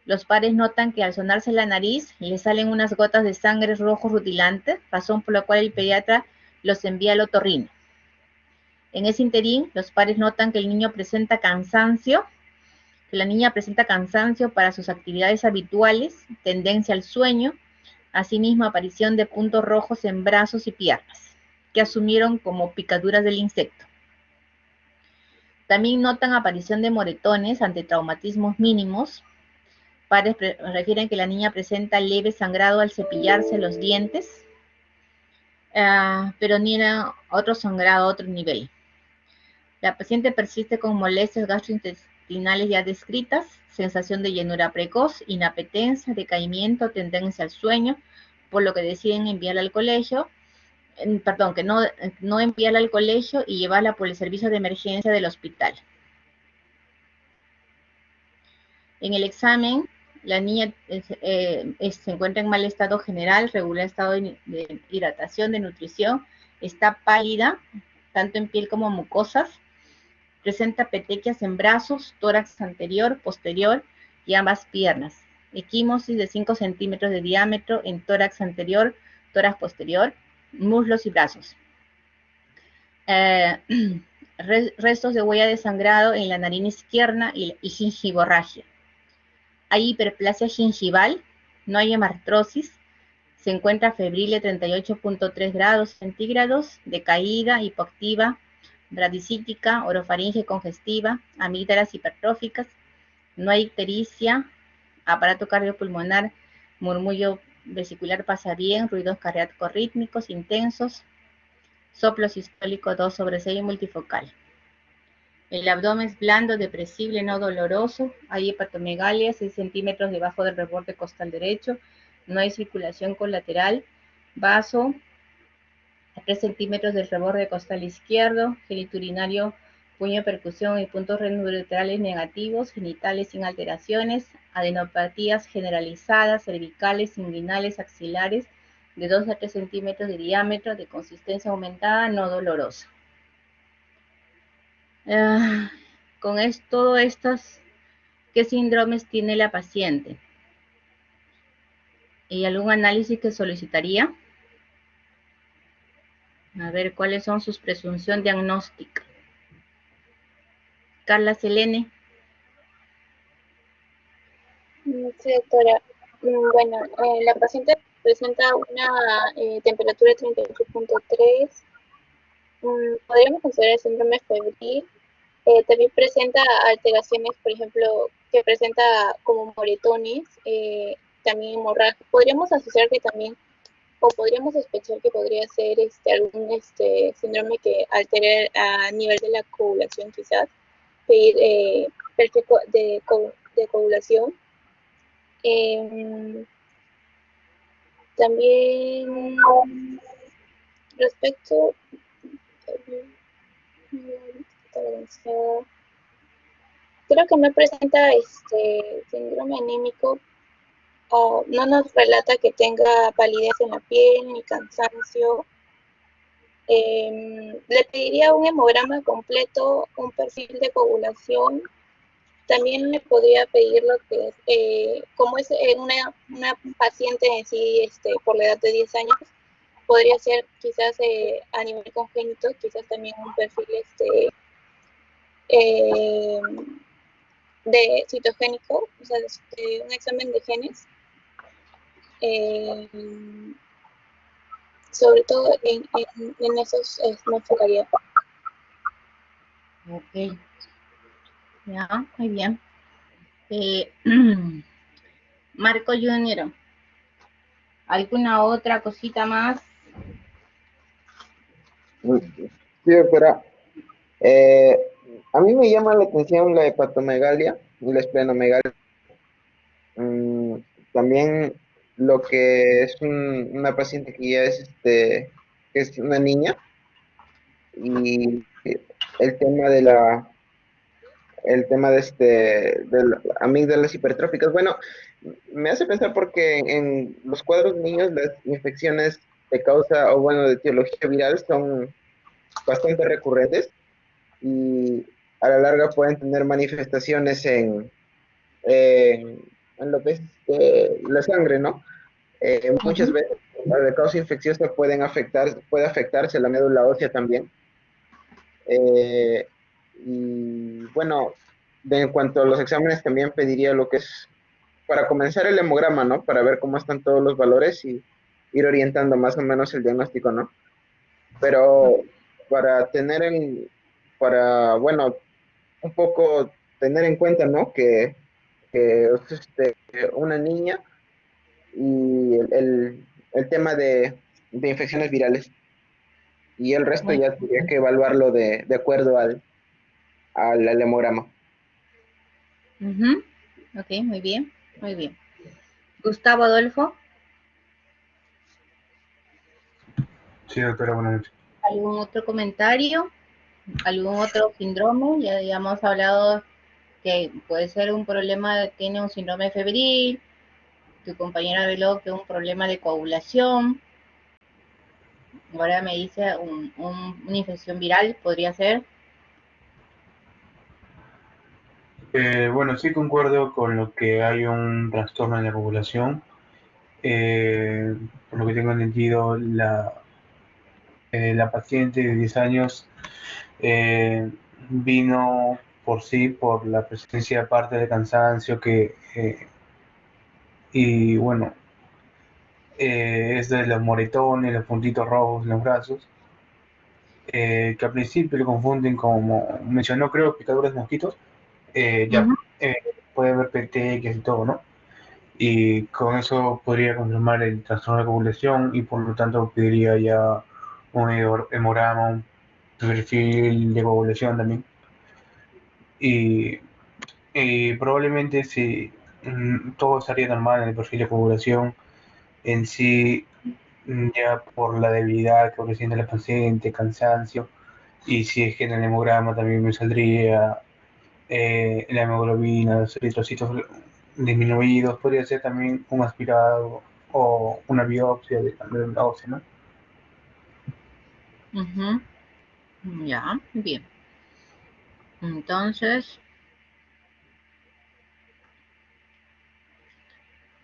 los padres notan que al sonarse la nariz le salen unas gotas de sangre rojo rutilante, razón por la cual el pediatra los envía al otorrino. En ese interín, los padres notan que el niño presenta cansancio, que la niña presenta cansancio para sus actividades habituales, tendencia al sueño, asimismo aparición de puntos rojos en brazos y piernas, que asumieron como picaduras del insecto. También notan aparición de moretones ante traumatismos mínimos. Padres refieren que la niña presenta leve sangrado al cepillarse los dientes, pero ni era otro sangrado a otro nivel. La paciente persiste con molestias gastrointestinales ya descritas, sensación de llenura precoz, inapetencia, decaimiento, tendencia al sueño, por lo que deciden enviarla al colegio, que no enviarla al colegio y llevarla por el servicio de emergencia del hospital. En el examen, la niña se encuentra en mal estado general, regular estado de hidratación, de nutrición, está pálida, tanto en piel como mucosas, presenta petequias en brazos, tórax anterior, posterior y ambas piernas, equimosis de 5 centímetros de diámetro en tórax anterior, tórax posterior, muslos y brazos. Restos de huella de sangrado en la narina izquierda y gingivorragia. Hay hiperplasia gingival, no hay hemartrosis, se encuentra febril de 38.3 grados centígrados, decaída, hipoactiva, bradicítica, orofaringe congestiva, amígdalas hipertróficas, no hay ictericia, aparato cardiopulmonar, murmullo vesicular pasa bien, ruidos cardíacos rítmicos intensos, soplo sistólico 2/6 multifocal. El abdomen es blando, depresible, no doloroso, hay hepatomegalia 6 centímetros debajo del reborde costal derecho, no hay circulación colateral, vaso a 3 centímetros del reborde costal izquierdo, geniturinario, puño de percusión y puntos renouretrales negativos, genitales sin alteraciones, adenopatías generalizadas, cervicales, inguinales, axilares, de 2 a 3 centímetros de diámetro, de consistencia aumentada, no dolorosa. Con todo estos, ¿qué síndromes tiene la paciente? ¿Y algún análisis que solicitaría? A ver, ¿cuáles son sus presunción diagnóstica? Carla Selene. Sí, doctora. Bueno, la paciente presenta una temperatura de 38.3. Podríamos considerar el síndrome febril. También presenta alteraciones, por ejemplo, que presenta como moretones, también hemorragia. Podríamos asociar que también, o podríamos sospechar que podría ser algún síndrome que altere a nivel de la coagulación, quizás, perfil de coagulación. También respecto creo que no presenta síndrome anémico, no nos relata que tenga palidez en la piel ni cansancio. Le pediría un hemograma completo, un perfil de coagulación. También me podría pedir lo que es, como es una paciente en sí por la edad de 10 años, podría ser quizás a nivel congénito, quizás también un perfil de citogénico, o sea, un examen de genes, sobre todo en esos me enfocaría. Ok, ya, muy bien. Marco Junior, ¿alguna otra cosita más? Sí, doctora. A mí me llama la atención la hepatomegalia y la esplenomegalia. También lo que es una paciente que ya es que es una niña, y el tema de las amígdalas hipertróficas. Bueno, me hace pensar porque en los cuadros niños las infecciones de causa, o bueno, de etiología viral son bastante recurrentes y a la larga pueden tener manifestaciones en lo que es la sangre, ¿no? Muchas veces de causa infecciosa puede afectarse la médula ósea también. Y bueno, en cuanto a los exámenes, también pediría lo que es para comenzar el hemograma, ¿no? Para ver cómo están todos los valores y ir orientando más o menos el diagnóstico, ¿no? Pero para tener para, bueno, un poco tener en cuenta, ¿no? Que es una niña y el tema de infecciones virales. Y el resto Muy ya tendría que evaluarlo de acuerdo al hemograma. Ujú. Ok, muy bien, muy bien. Gustavo Adolfo, Sí, doctora, buenas noches. ¿algún otro comentario? ¿Algún otro síndrome? Ya habíamos hablado que puede ser un problema, tiene un síndrome febril, tu compañera habló que un problema de coagulación, ahora me dice una infección viral, podría ser. Bueno, sí concuerdo con lo que hay un trastorno en la población. Por lo que tengo entendido, la paciente de 10 años vino por sí, por la presencia aparte de cansancio y bueno, es de los moretones, los puntitos rojos en los brazos, que al principio lo confunden como mencionó, creo, picadores de mosquitos, ya Ujú. eh, puede haber petequias y todo, ¿no? Y con eso podría confirmar el trastorno de coagulación y por lo tanto pediría ya un hemograma, un perfil de coagulación también. Y, y probablemente si todo estaría normal en el perfil de coagulación, en sí, ya por la debilidad que presenta la paciente, cansancio, y si es que en el hemograma también me saldría la hemoglobina, los eritrocitos disminuidos, podría ser también un aspirado o una biopsia de la ósea, ¿no? Ujú. Ya, bien. Entonces,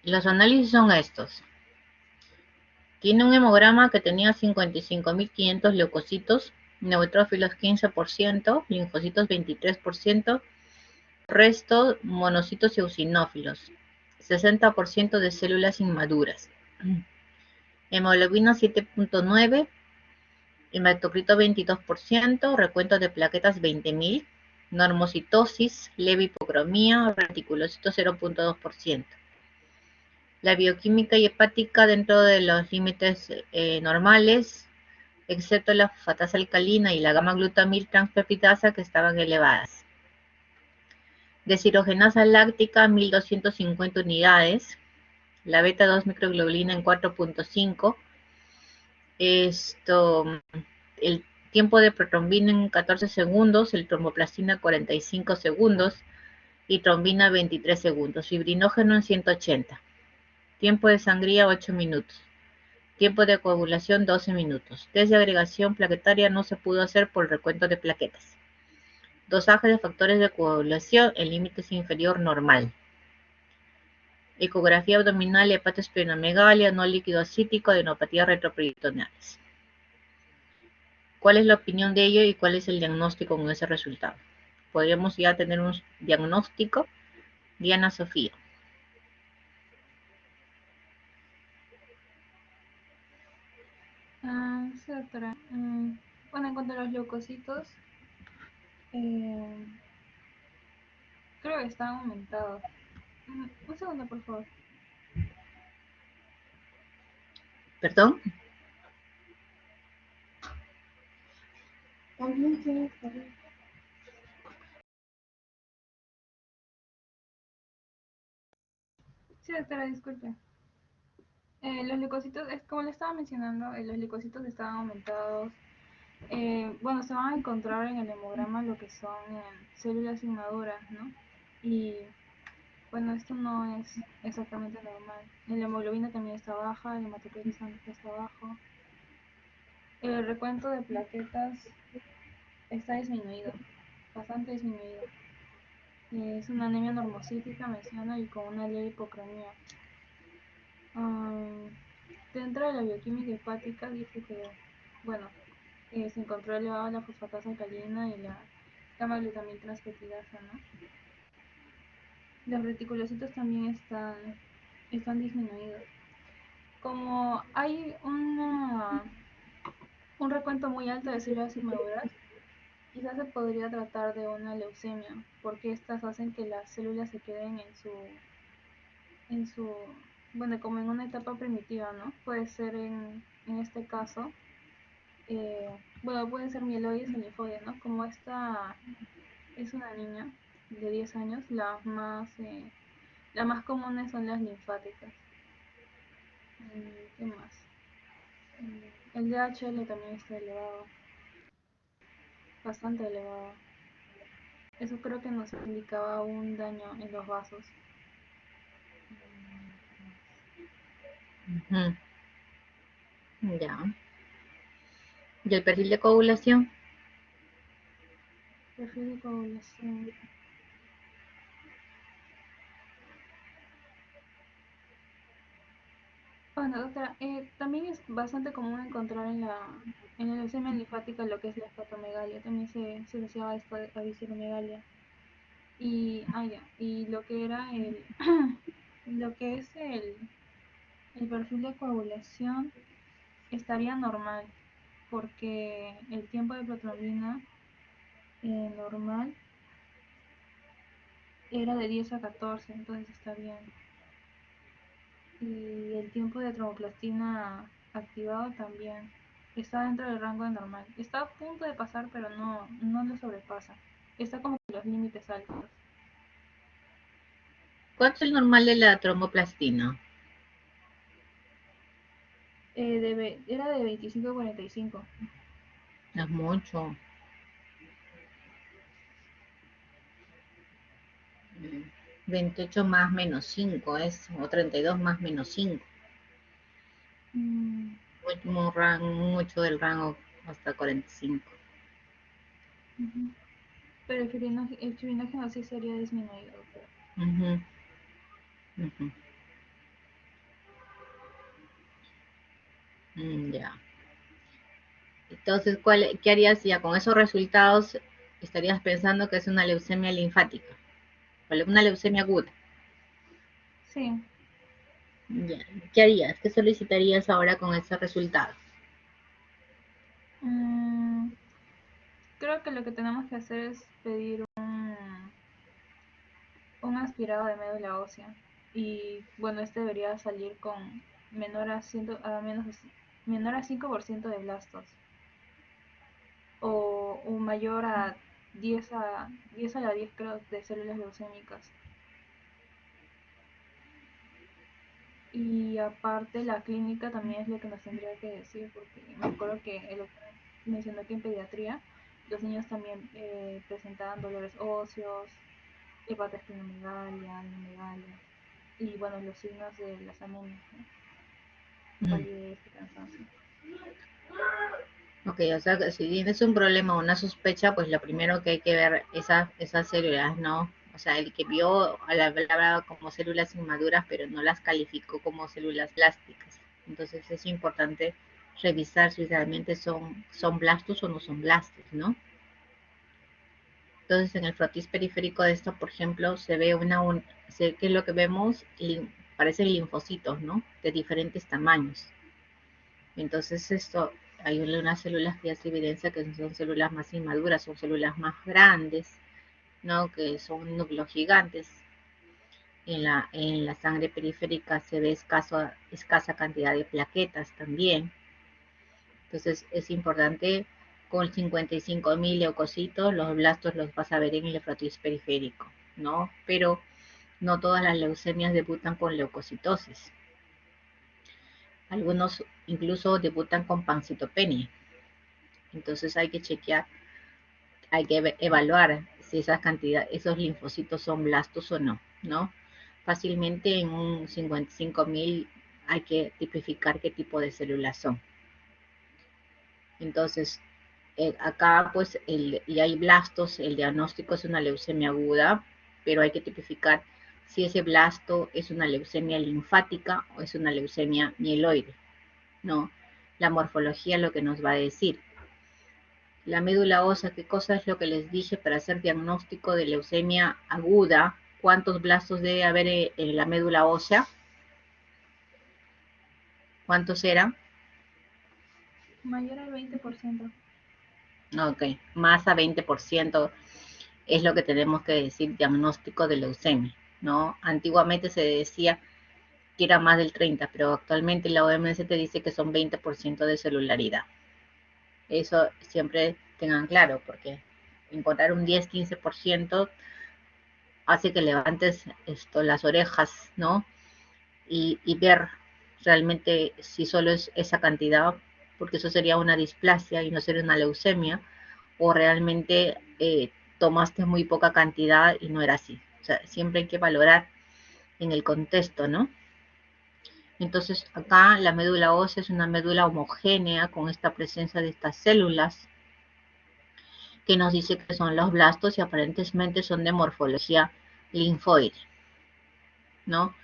los análisis son estos. Tiene un hemograma que tenía 55.500 leucocitos, neutrófilos 15%, linfocitos 23%, resto monocitos eosinófilos, 60% de células inmaduras. Hemoglobina 7.9, hematocrito 22%, recuento de plaquetas 20.000, normocitosis, leve hipocromía, reticulocitos 0.2%. La bioquímica y hepática dentro de los límites normales, excepto la fosfatasa alcalina y la gamma-glutamil transpeptidasa que estaban elevadas. Deshidrogenasa láctica 1250 unidades, la beta-2 microglobulina en 4.5, el tiempo de protrombina en 14 segundos, el tromboplastina 45 segundos y trombina 23 segundos, fibrinógeno en 180. Tiempo de sangría 8 minutos. Tiempo de coagulación 12 minutos. Test de agregación plaquetaria no se pudo hacer por el recuento de plaquetas. Dosaje de factores de coagulación en límites inferior normal. Ecografía abdominal, hepatosplenomegalia, no líquido acítico, adenopatía retroperitoneales. ¿Cuál es la opinión de ello y cuál es el diagnóstico con ese resultado? Podríamos ya tener un diagnóstico. Diana Sofía. Sí, doctora. Bueno, en cuanto a los leucocitos, creo que están aumentados. Un segundo, por favor. ¿Perdón? Sí, doctora, disculpe. Los leucocitos, como le estaba mencionando, los leucocitos estaban aumentados. Bueno, se van a encontrar en el hemograma lo que son células inmaduras, ¿no? Y bueno, esto no es exactamente normal. La hemoglobina también está baja, el hematocrito también está bajo. El recuento de plaquetas está disminuido, bastante disminuido. Es una anemia normocítica, menciona, y con una leve hipocromía. Dentro de la bioquímica hepática dice que, bueno, se encontró elevada la fosfatasa alcalina y la gamma-glutamina transpeptidasa, ¿no? Los reticulocitos también están disminuidos. Como hay un recuento muy alto de células inmaduras, quizás se podría tratar de una leucemia, porque estas hacen que las células se queden bueno, como en una etapa primitiva, ¿no? Puede ser en este caso, bueno, pueden ser mieloides o linfoides, ¿no? Como esta es una niña de 10 años, las más comunes son las linfáticas. ¿Qué más? El DHL también está elevado, bastante elevado. Eso creo que nos indicaba un daño en los vasos. Ujú. Ya. ¿Y el perfil de coagulación? Perfil de coagulación. Bueno, doctora, también es bastante común encontrar en la leucemia linfática lo que es la hepatomegalia. También se asociaba esto a visceromegalia. Y lo que era lo que es el perfil de coagulación estaría normal, porque el tiempo de protrombina normal era de 10 a 14, entonces está bien. Y el tiempo de tromboplastina activado también está dentro del rango de normal. Está a punto de pasar, pero no lo sobrepasa. Está como que los límites altos. ¿Cuánto es el normal de la tromboplastina? Era de 25 a 45. No es mucho. 28 más menos 5 es, o 32 más menos 5. Mucho del rango hasta 45. Pero el fibrinógeno sí sería disminuido. Ujú. Ujú. Ya. Entonces, ¿qué harías ya con esos resultados? Estarías pensando que es una leucemia linfática, o una leucemia aguda. Sí. Ya. ¿Qué harías? ¿Qué solicitarías ahora con ese resultado? Creo que lo que tenemos que hacer es pedir un aspirado de médula ósea. Y bueno, este debería salir con menor a 5% de blastos. O mayor a 10 a la 10, creo, de células leucémicas. Y aparte la clínica también es lo que nos tendría que decir, porque me acuerdo que el doctor mencionó que en pediatría los niños también presentaban dolores óseos, hepatoesplenomegalia, anomegalia, y bueno, los signos de las anemias, ¿no? Palidez y cansancio. Ok, o sea, que si tienes un problema o una sospecha, pues lo primero que hay que ver esas células, ¿no? O sea, el que vio hablaba como células inmaduras, pero no las calificó como células plásticas. Entonces es importante revisar si realmente son blastos o no son blastos, ¿no? Entonces en el frotis periférico de esto, por ejemplo, se ve ¿qué es lo que vemos? Parecen linfocitos, ¿no? De diferentes tamaños. Entonces hay unas células que ya se evidencia que son células más inmaduras, son células más grandes, ¿no? Que son núcleos gigantes. En la sangre periférica se ve escasa cantidad de plaquetas también. Entonces es importante, con 55.000 leucocitos, los blastos los vas a ver en el nefrotis periférico, ¿no? Pero no todas las leucemias debutan con leucocitosis. Algunos incluso debutan con pancitopenia. Entonces hay que chequear, hay que evaluar si esos linfocitos son blastos o no, ¿no? Fácilmente en un 55.000 hay que tipificar qué tipo de células son. Entonces, acá pues y hay blastos, el diagnóstico es una leucemia aguda, pero hay que tipificar si ese blasto es una leucemia linfática o es una leucemia mieloide, ¿no? La morfología lo que nos va a decir. la médula ósea, ¿qué cosa es lo que les dije para hacer diagnóstico de leucemia aguda? ¿Cuántos blastos debe haber en la médula ósea? ¿Cuántos eran? Mayor al 20%. Ok, más a 20% es lo que tenemos que decir diagnóstico de leucemia, ¿no? Antiguamente se decía que era más del 30%, pero actualmente la OMS te dice que son 20% de celularidad. Eso siempre tengan claro, porque encontrar un 10-15% hace que levantes las orejas, ¿no? Y ver realmente si solo es esa cantidad, porque eso sería una displasia y no sería una leucemia, o realmente tomaste muy poca cantidad y no era así. O sea, siempre hay que valorar en el contexto, ¿no? Entonces, acá la médula ósea es una médula homogénea con esta presencia de estas células que nos dice que son los blastos y aparentemente son de morfología linfoide, ¿no?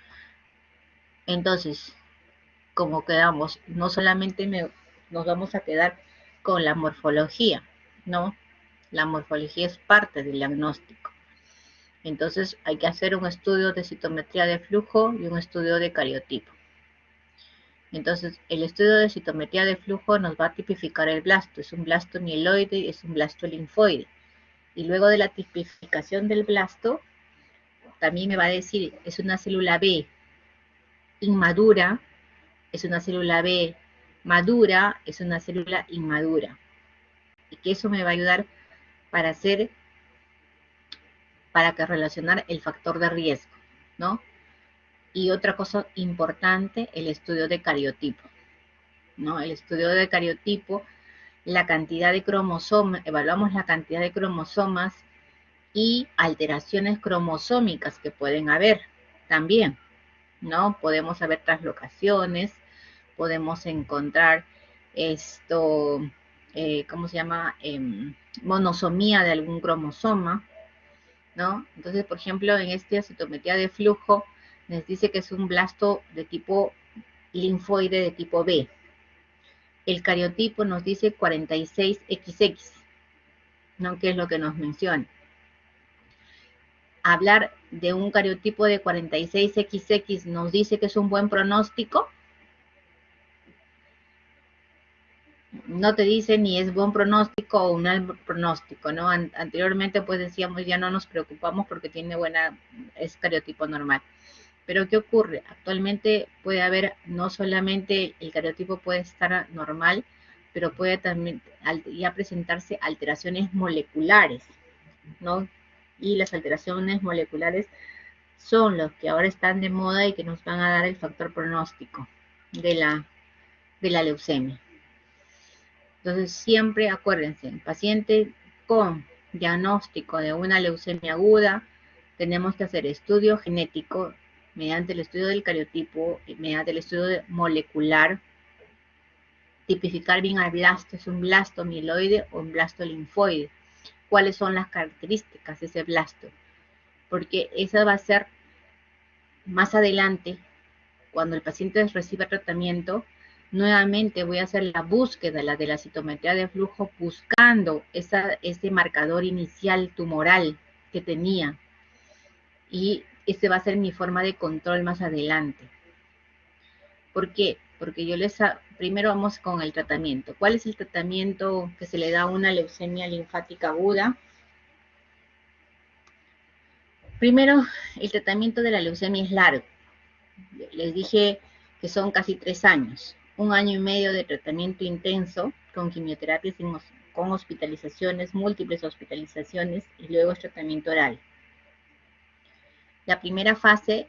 Entonces, como quedamos, no solamente nos vamos a quedar con la morfología, ¿no? La morfología es parte del diagnóstico. Entonces hay que hacer un estudio de citometría de flujo y un estudio de cariotipo. Entonces el estudio de citometría de flujo nos va a tipificar el blasto. Es un blasto mieloide y es un blasto linfoide. Y luego de la tipificación del blasto, también me va a decir, es una célula B inmadura, es una célula B madura, es una célula inmadura. Y que eso me va a ayudar para que relacionar el factor de riesgo, ¿no? Y otra cosa importante, el estudio de cariotipo, ¿no? El estudio de cariotipo, la cantidad de cromosomas, evaluamos la cantidad de cromosomas y alteraciones cromosómicas que pueden haber también, ¿no? Podemos saber translocaciones, podemos encontrar ¿cómo se llama? Monosomía de algún cromosoma, ¿no? Entonces, por ejemplo, en esta citometría de flujo, nos dice que es un blasto de tipo linfoide de tipo B. El cariotipo nos dice 46XX, ¿no? Que es lo que nos menciona. Hablar de un cariotipo de 46XX nos dice que es un buen pronóstico. No te dice ni es buen pronóstico o un mal pronóstico, ¿no? Anteriormente pues decíamos ya no nos preocupamos porque es cariotipo normal. Pero ¿qué ocurre? Actualmente puede haber, no solamente el cariotipo puede estar normal, pero puede también ya presentarse alteraciones moleculares, ¿no? Y las alteraciones moleculares son los que ahora están de moda y que nos van a dar el factor pronóstico de la leucemia. Entonces siempre acuérdense, paciente con diagnóstico de una leucemia aguda, tenemos que hacer estudio genético mediante el estudio del cariotipo, mediante el estudio molecular, tipificar bien al blasto, es un blasto mieloide o un blasto linfoide. ¿Cuáles son las características de ese blasto? Porque esa va a ser más adelante, cuando el paciente reciba tratamiento, nuevamente voy a hacer la búsqueda de la citometría de flujo buscando ese marcador inicial tumoral que tenía. Y esa va a ser mi forma de control más adelante. ¿Por qué? Porque primero vamos con el tratamiento. ¿Cuál es el tratamiento que se le da a una leucemia linfática aguda? Primero, el tratamiento de la leucemia es largo. Les dije que son casi 3 años. 1 año y medio de tratamiento intenso con quimioterapias, con hospitalizaciones, múltiples hospitalizaciones y luego es tratamiento oral. La primera fase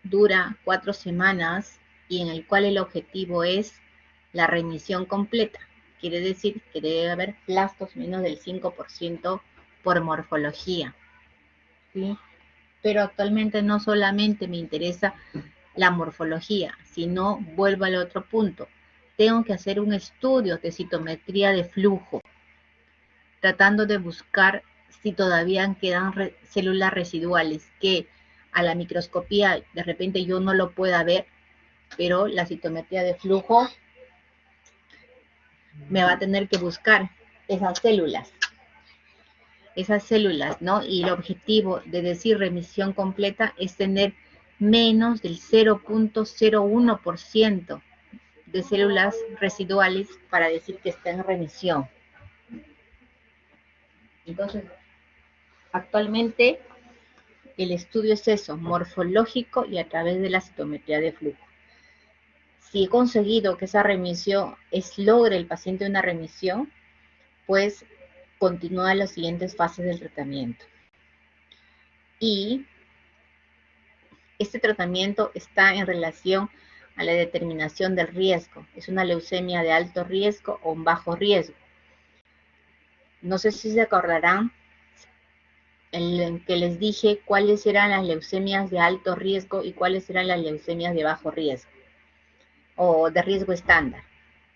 dura 4 semanas y en el cual el objetivo es la remisión completa. Quiere decir que debe haber blastos menos del 5% por morfología, ¿sí? Pero actualmente no solamente me interesa la morfología, sino vuelvo al otro punto. Tengo que hacer un estudio de citometría de flujo, tratando de buscar si todavía quedan células residuales que a la microscopía de repente yo no lo pueda ver, pero la citometría de flujo me va a tener que buscar esas células. Esas células, ¿no? Y el objetivo de decir remisión completa es tener menos del 0.01% de células residuales para decir que está en remisión. Entonces, actualmente el estudio es eso, morfológico y a través de la citometría de flujo. Si he conseguido que esa remisión logre el paciente una remisión, pues continúa las siguientes fases del tratamiento. Y este tratamiento está en relación a la determinación del riesgo. ¿Es una leucemia de alto riesgo o un bajo riesgo? No sé si se acordarán en que les dije cuáles eran las leucemias de alto riesgo y cuáles eran las leucemias de bajo riesgo o de riesgo estándar.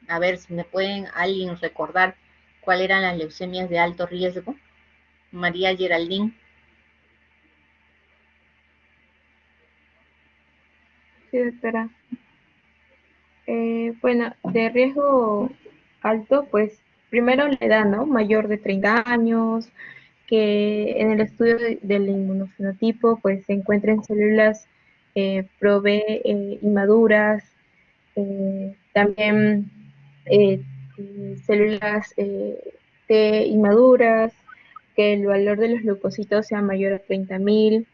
A ver si me pueden alguien recordar cuáles eran las leucemias de alto riesgo. María Geraldine. Sí, doctora. Bueno, de riesgo alto, pues primero la edad, ¿no? Mayor de 30 años, que en el estudio del inmunofenotipo, pues se encuentren células pro-B inmaduras, también células T inmaduras, que el valor de los leucocitos sea mayor a 30.000.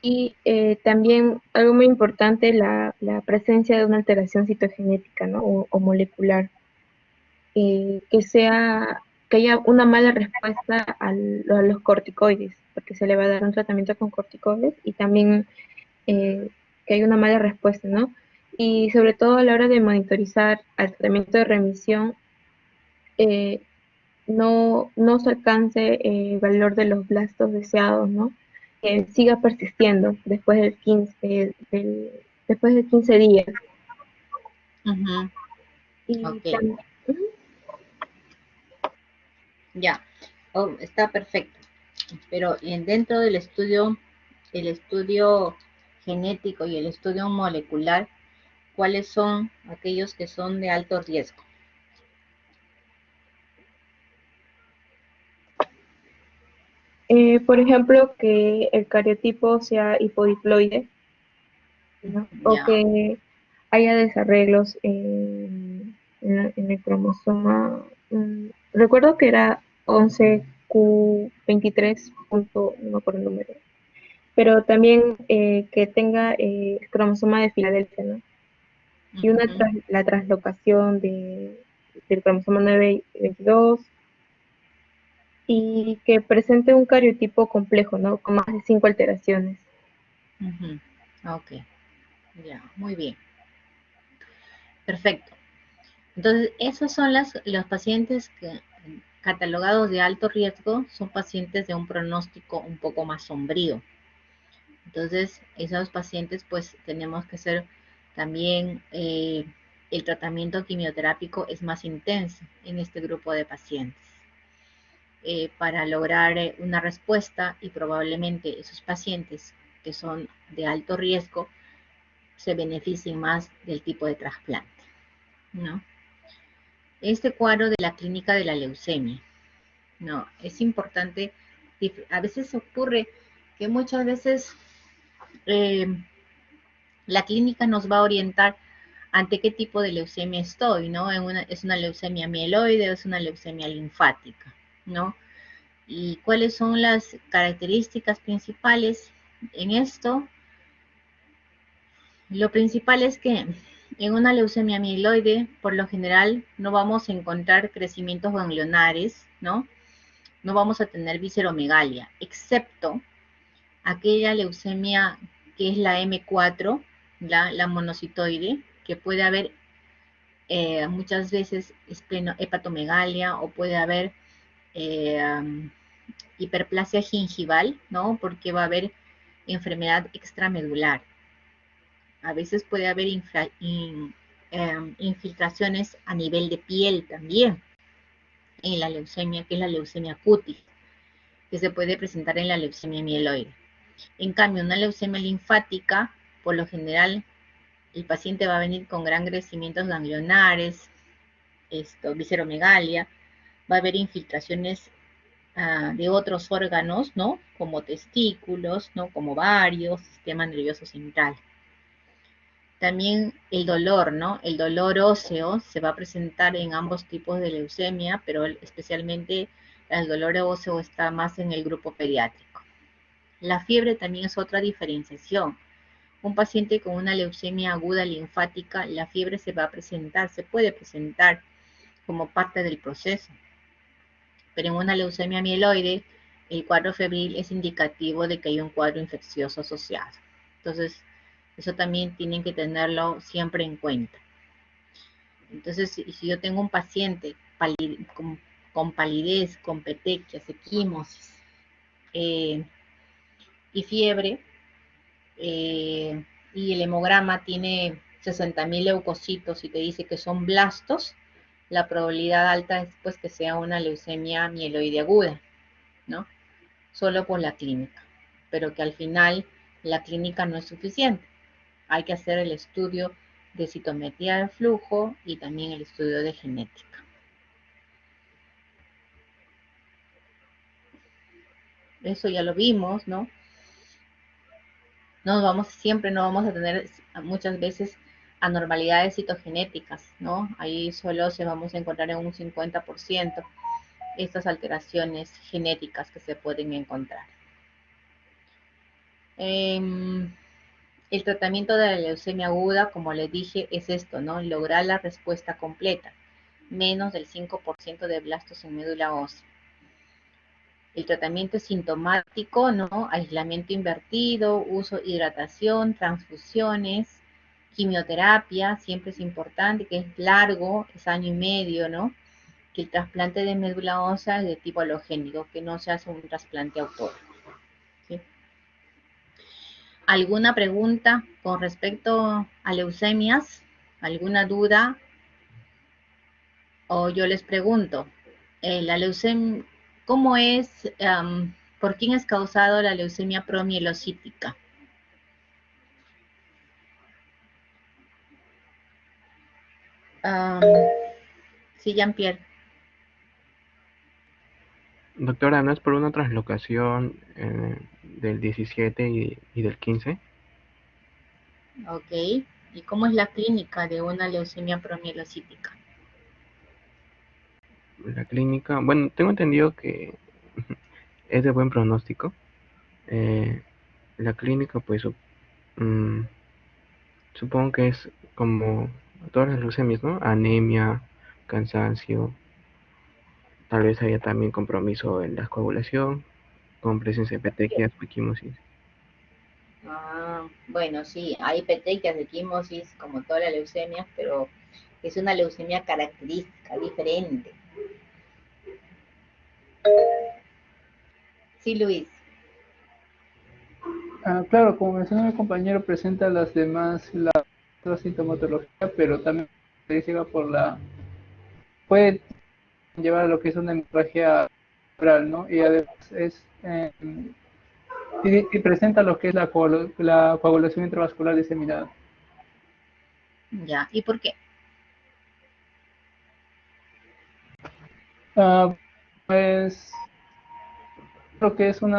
Y también algo muy importante, la presencia de una alteración citogenética, ¿no? o molecular, que haya una mala respuesta a los corticoides, porque se le va a dar un tratamiento con corticoides y también que haya una mala respuesta, ¿no? Y sobre todo a la hora de monitorizar al tratamiento de remisión, no se alcance el valor de los blastos deseados, ¿no? Que siga persistiendo después del 15 días. Uh-huh. Y Okay. también, Ya, está perfecto. Pero dentro del estudio, el estudio genético y el estudio molecular, ¿cuáles son aquellos que son de alto riesgo? por ejemplo, que el cariotipo sea hipodiploide, ¿no? O Ya. que haya desarreglos en el cromosoma. Recuerdo que era 11q23, no me acuerdo el número, pero también que tenga el cromosoma de Filadelfia, ¿no? Y la translocación del cromosoma 922, y que presente un cariotipo complejo, ¿no? Con más de 5 alteraciones. Uh-huh. Ok, ya, muy bien. Perfecto. Entonces, esos son los pacientes catalogados de alto riesgo, son pacientes de un pronóstico un poco más sombrío. Entonces, esos pacientes, pues, tenemos que hacer también, el tratamiento quimioterápico es más intenso en este grupo de pacientes. Para lograr una respuesta, y probablemente esos pacientes que son de alto riesgo se beneficien más del tipo de trasplante, ¿no? Este cuadro de la clínica de la leucemia, ¿no? Es importante, a veces ocurre que muchas veces la clínica nos va a orientar ante qué tipo de leucemia estoy, ¿no? ¿Es una leucemia mieloide o es una leucemia linfática, ¿no? ¿Y cuáles son las características principales en esto? Lo principal es que en una leucemia mieloide, por lo general, no vamos a encontrar crecimientos ganglionares, ¿no? No vamos a tener visceromegalia, excepto aquella leucemia que es la M4, la monocitoide, que puede haber muchas veces hepatomegalia o puede haber hiperplasia gingival, ¿no? Porque va a haber enfermedad extramedular. A veces puede haber infiltraciones a nivel de piel también, en la leucemia, que es la leucemia cutis, que se puede presentar en la leucemia mieloide. En cambio, una leucemia linfática, por lo general, el paciente va a venir con gran crecimientos ganglionares, visceromegalia, va a haber infiltraciones de otros órganos, ¿no? Como testículos, ¿no? Como ovarios, sistema nervioso central. También el dolor, ¿no? El dolor óseo se va a presentar en ambos tipos de leucemia, pero especialmente el dolor óseo está más en el grupo pediátrico. La fiebre también es otra diferenciación. Un paciente con una leucemia aguda linfática, la fiebre se puede presentar como parte del proceso. Pero en una leucemia mieloide, el cuadro febril es indicativo de que hay un cuadro infeccioso asociado. Entonces, eso también tienen que tenerlo siempre en cuenta. Entonces, si yo tengo un paciente con palidez, con petequias, equimosis y fiebre, y el hemograma tiene 60.000 leucocitos y te dice que son blastos, la probabilidad alta es pues que sea una leucemia mieloide aguda, ¿no? Solo por la clínica, pero que al final la clínica no es suficiente. Hay que hacer el estudio de citometría de flujo y también el estudio de genética. Eso ya lo vimos, ¿no? Siempre no vamos a tener muchas veces anormalidades citogenéticas, ¿no? Ahí solo se vamos a encontrar en un 50% estas alteraciones genéticas que se pueden encontrar. El tratamiento de la leucemia aguda, como les dije, es esto, ¿no? Lograr la respuesta completa, menos del 5% de blastos en médula ósea. El tratamiento es sintomático, ¿no? Aislamiento invertido, uso, hidratación, transfusiones, quimioterapia, siempre es importante, que es largo, es año y medio, ¿no? Que el trasplante de médula ósea es de tipo halogénico, que no se hace un trasplante autólogo. ¿Sí? ¿Alguna pregunta con respecto a leucemias? ¿Alguna duda? O yo les pregunto, la leucemia, ¿cómo es, por quién es causado la leucemia promielocítica? Sí, Jean-Pierre. Doctora, ¿no es por una translocación del 17 y del 15? Ok. ¿Y cómo es la clínica de una leucemia promielocítica? La clínica, bueno, tengo entendido que es de buen pronóstico. La clínica, pues, supongo que es como todas las leucemias, ¿no? Anemia, cansancio, tal vez haya también compromiso en la coagulación, con presencia de petequias o equimosis. Bueno, sí, hay petequias de equimosis como todas las leucemias, pero es una leucemia característica, diferente. Sí, Luis. Claro, como mencionó mi compañero, presenta la sintomatología, pero también característica puede llevar a lo que es una hemorragia cerebral, ¿no? Y además y presenta lo que es la coagulación intravascular diseminada. Ya, ¿y por qué? Pues creo que es en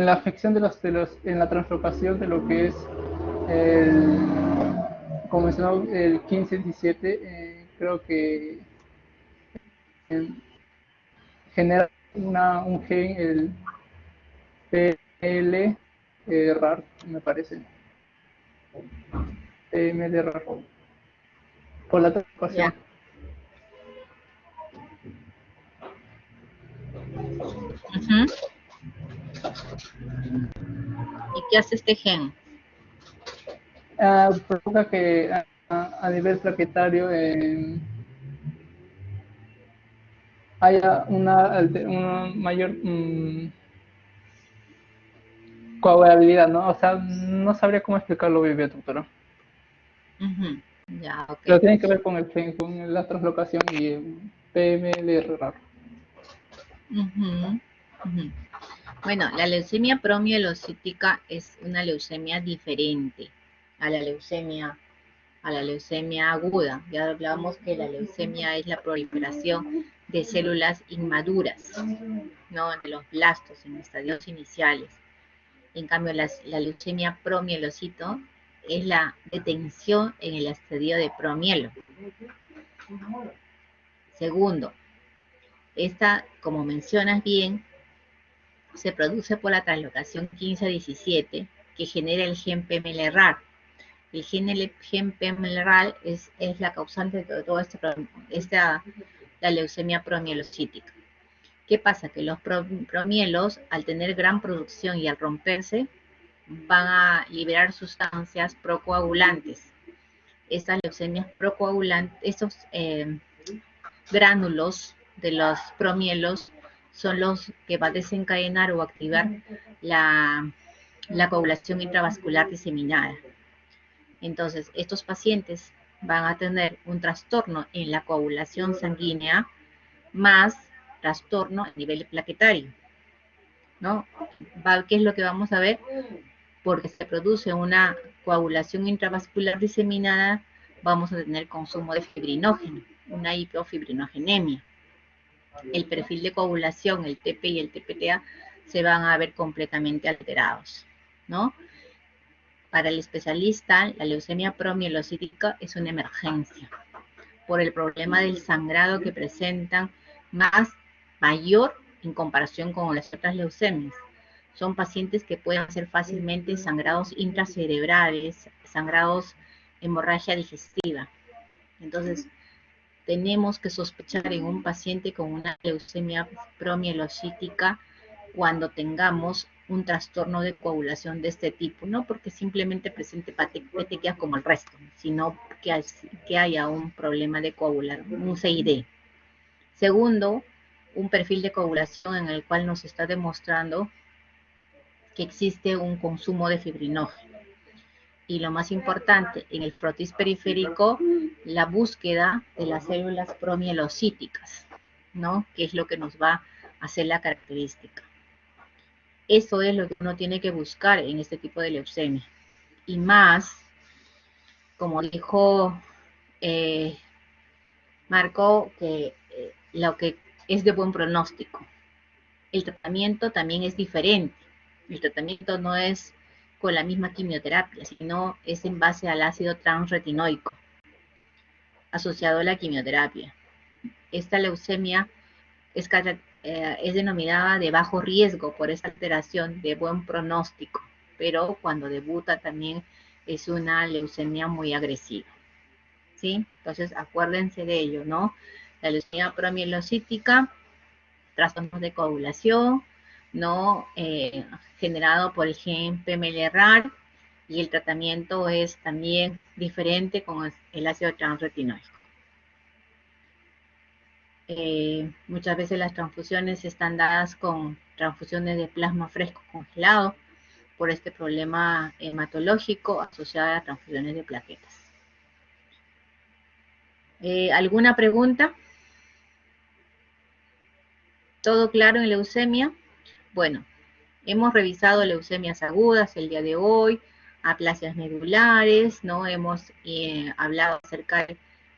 la afección en la translocación de lo que es como mencionó, el 15-17, creo que genera un gen, el PL RAR, me parece. PML RAR. Por la translocación. ¿Y qué hace este gen? Provoca que a nivel plaquetario haya una mayor coagulabilidad, ¿no? O sea, no sabría cómo explicarlo bien, doctora. Ya, ok. Pero tiene que ver con el gen, con la translocación y el PML RAR. Bueno, la leucemia promielocítica es una leucemia diferente a la leucemia a la leucemia aguda. Ya hablábamos que la leucemia es la proliferación de células inmaduras, ¿no? De los blastos en estadios iniciales. En cambio, la leucemia promielocito es la detención en el estadio de promielo. Segundo, esta, como mencionas bien, se produce por la translocación 15-17 que genera el gen PMLRAR. El gen PMLRAR es la causante de toda la leucemia promielocítica. ¿Qué pasa? Que los promielos, al tener gran producción y al romperse, van a liberar sustancias procoagulantes. Estas leucemias procoagulantes, estos gránulos de los promielos son los que va a desencadenar o activar la coagulación intravascular diseminada. Entonces, estos pacientes van a tener un trastorno en la coagulación sanguínea más trastorno a nivel plaquetario, ¿no? ¿Qué es lo que vamos a ver? Porque se produce una coagulación intravascular diseminada, vamos a tener consumo de fibrinógeno, una hipofibrinogenemia. El perfil de coagulación, el TP y el TPTA, se van a ver completamente alterados, ¿no? Para el especialista, la leucemia promielocítica es una emergencia por el problema del sangrado que presentan mayor en comparación con las otras leucemias. Son pacientes que pueden ser fácilmente sangrados intracerebrales, sangrados hemorragia digestiva. Entonces, tenemos que sospechar en un paciente con una leucemia promielocítica cuando tengamos un trastorno de coagulación de este tipo, no porque simplemente presente petequias como el resto, sino que haya un problema de coagulación, un CID. Segundo, un perfil de coagulación en el cual nos está demostrando que existe un consumo de fibrinógeno. Y lo más importante, en el frotis periférico, la búsqueda de las células promielocíticas, ¿no? Que es lo que nos va a hacer la característica. Eso es lo que uno tiene que buscar en este tipo de leucemia. Y más, como dijo Marco, que lo que es de buen pronóstico. El tratamiento también es diferente. El tratamiento no es con la misma quimioterapia, sino es en base al ácido transretinoico asociado a la quimioterapia. Esta leucemia es denominada de bajo riesgo por esa alteración de buen pronóstico, pero cuando debuta también es una leucemia muy agresiva, ¿sí? Entonces acuérdense de ello, ¿no? La leucemia promielocítica, trastornos de coagulación, ¿no? Generado por el gen PMLRAR, y el tratamiento es también diferente con el ácido transretinoico. Muchas veces las transfusiones están dadas con transfusiones de plasma fresco congelado por este problema hematológico asociado a transfusiones de plaquetas. ¿Alguna pregunta? ¿Todo claro en leucemia? Bueno, hemos revisado leucemias agudas el día de hoy, aplasias medulares, ¿no? Hemos hablado acerca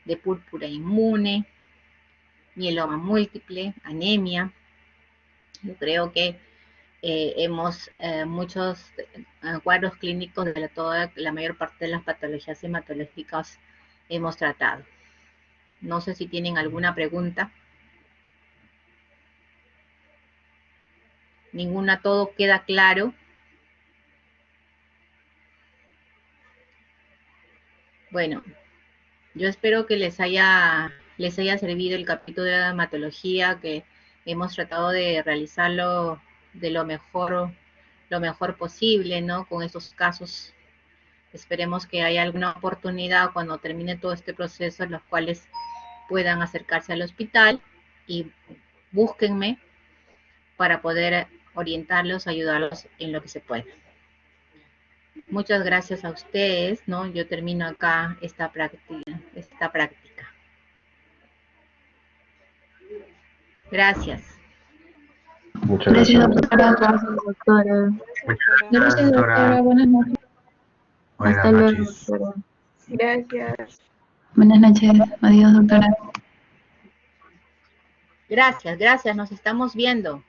de púrpura inmune, mieloma múltiple, anemia. Yo creo que hemos muchos cuadros clínicos de toda la mayor parte de las patologías hematológicas hemos tratado. No sé si tienen alguna pregunta. Ninguna, todo queda claro. Bueno, yo espero que les haya servido el capítulo de la hematología, que hemos tratado de realizarlo de lo mejor posible, ¿no? Con estos casos. Esperemos que haya alguna oportunidad cuando termine todo este proceso en los cuales puedan acercarse al hospital y búsquenme para poder orientarlos, ayudarlos en lo que se pueda. Muchas gracias a ustedes, ¿no? Yo termino acá esta práctica. Gracias. Muchas gracias. Gracias, doctora. Gracias, doctora. Buenas noches. Hasta luego, doctora. Gracias. Buenas noches. Adiós, doctora. Gracias, gracias. Nos estamos viendo.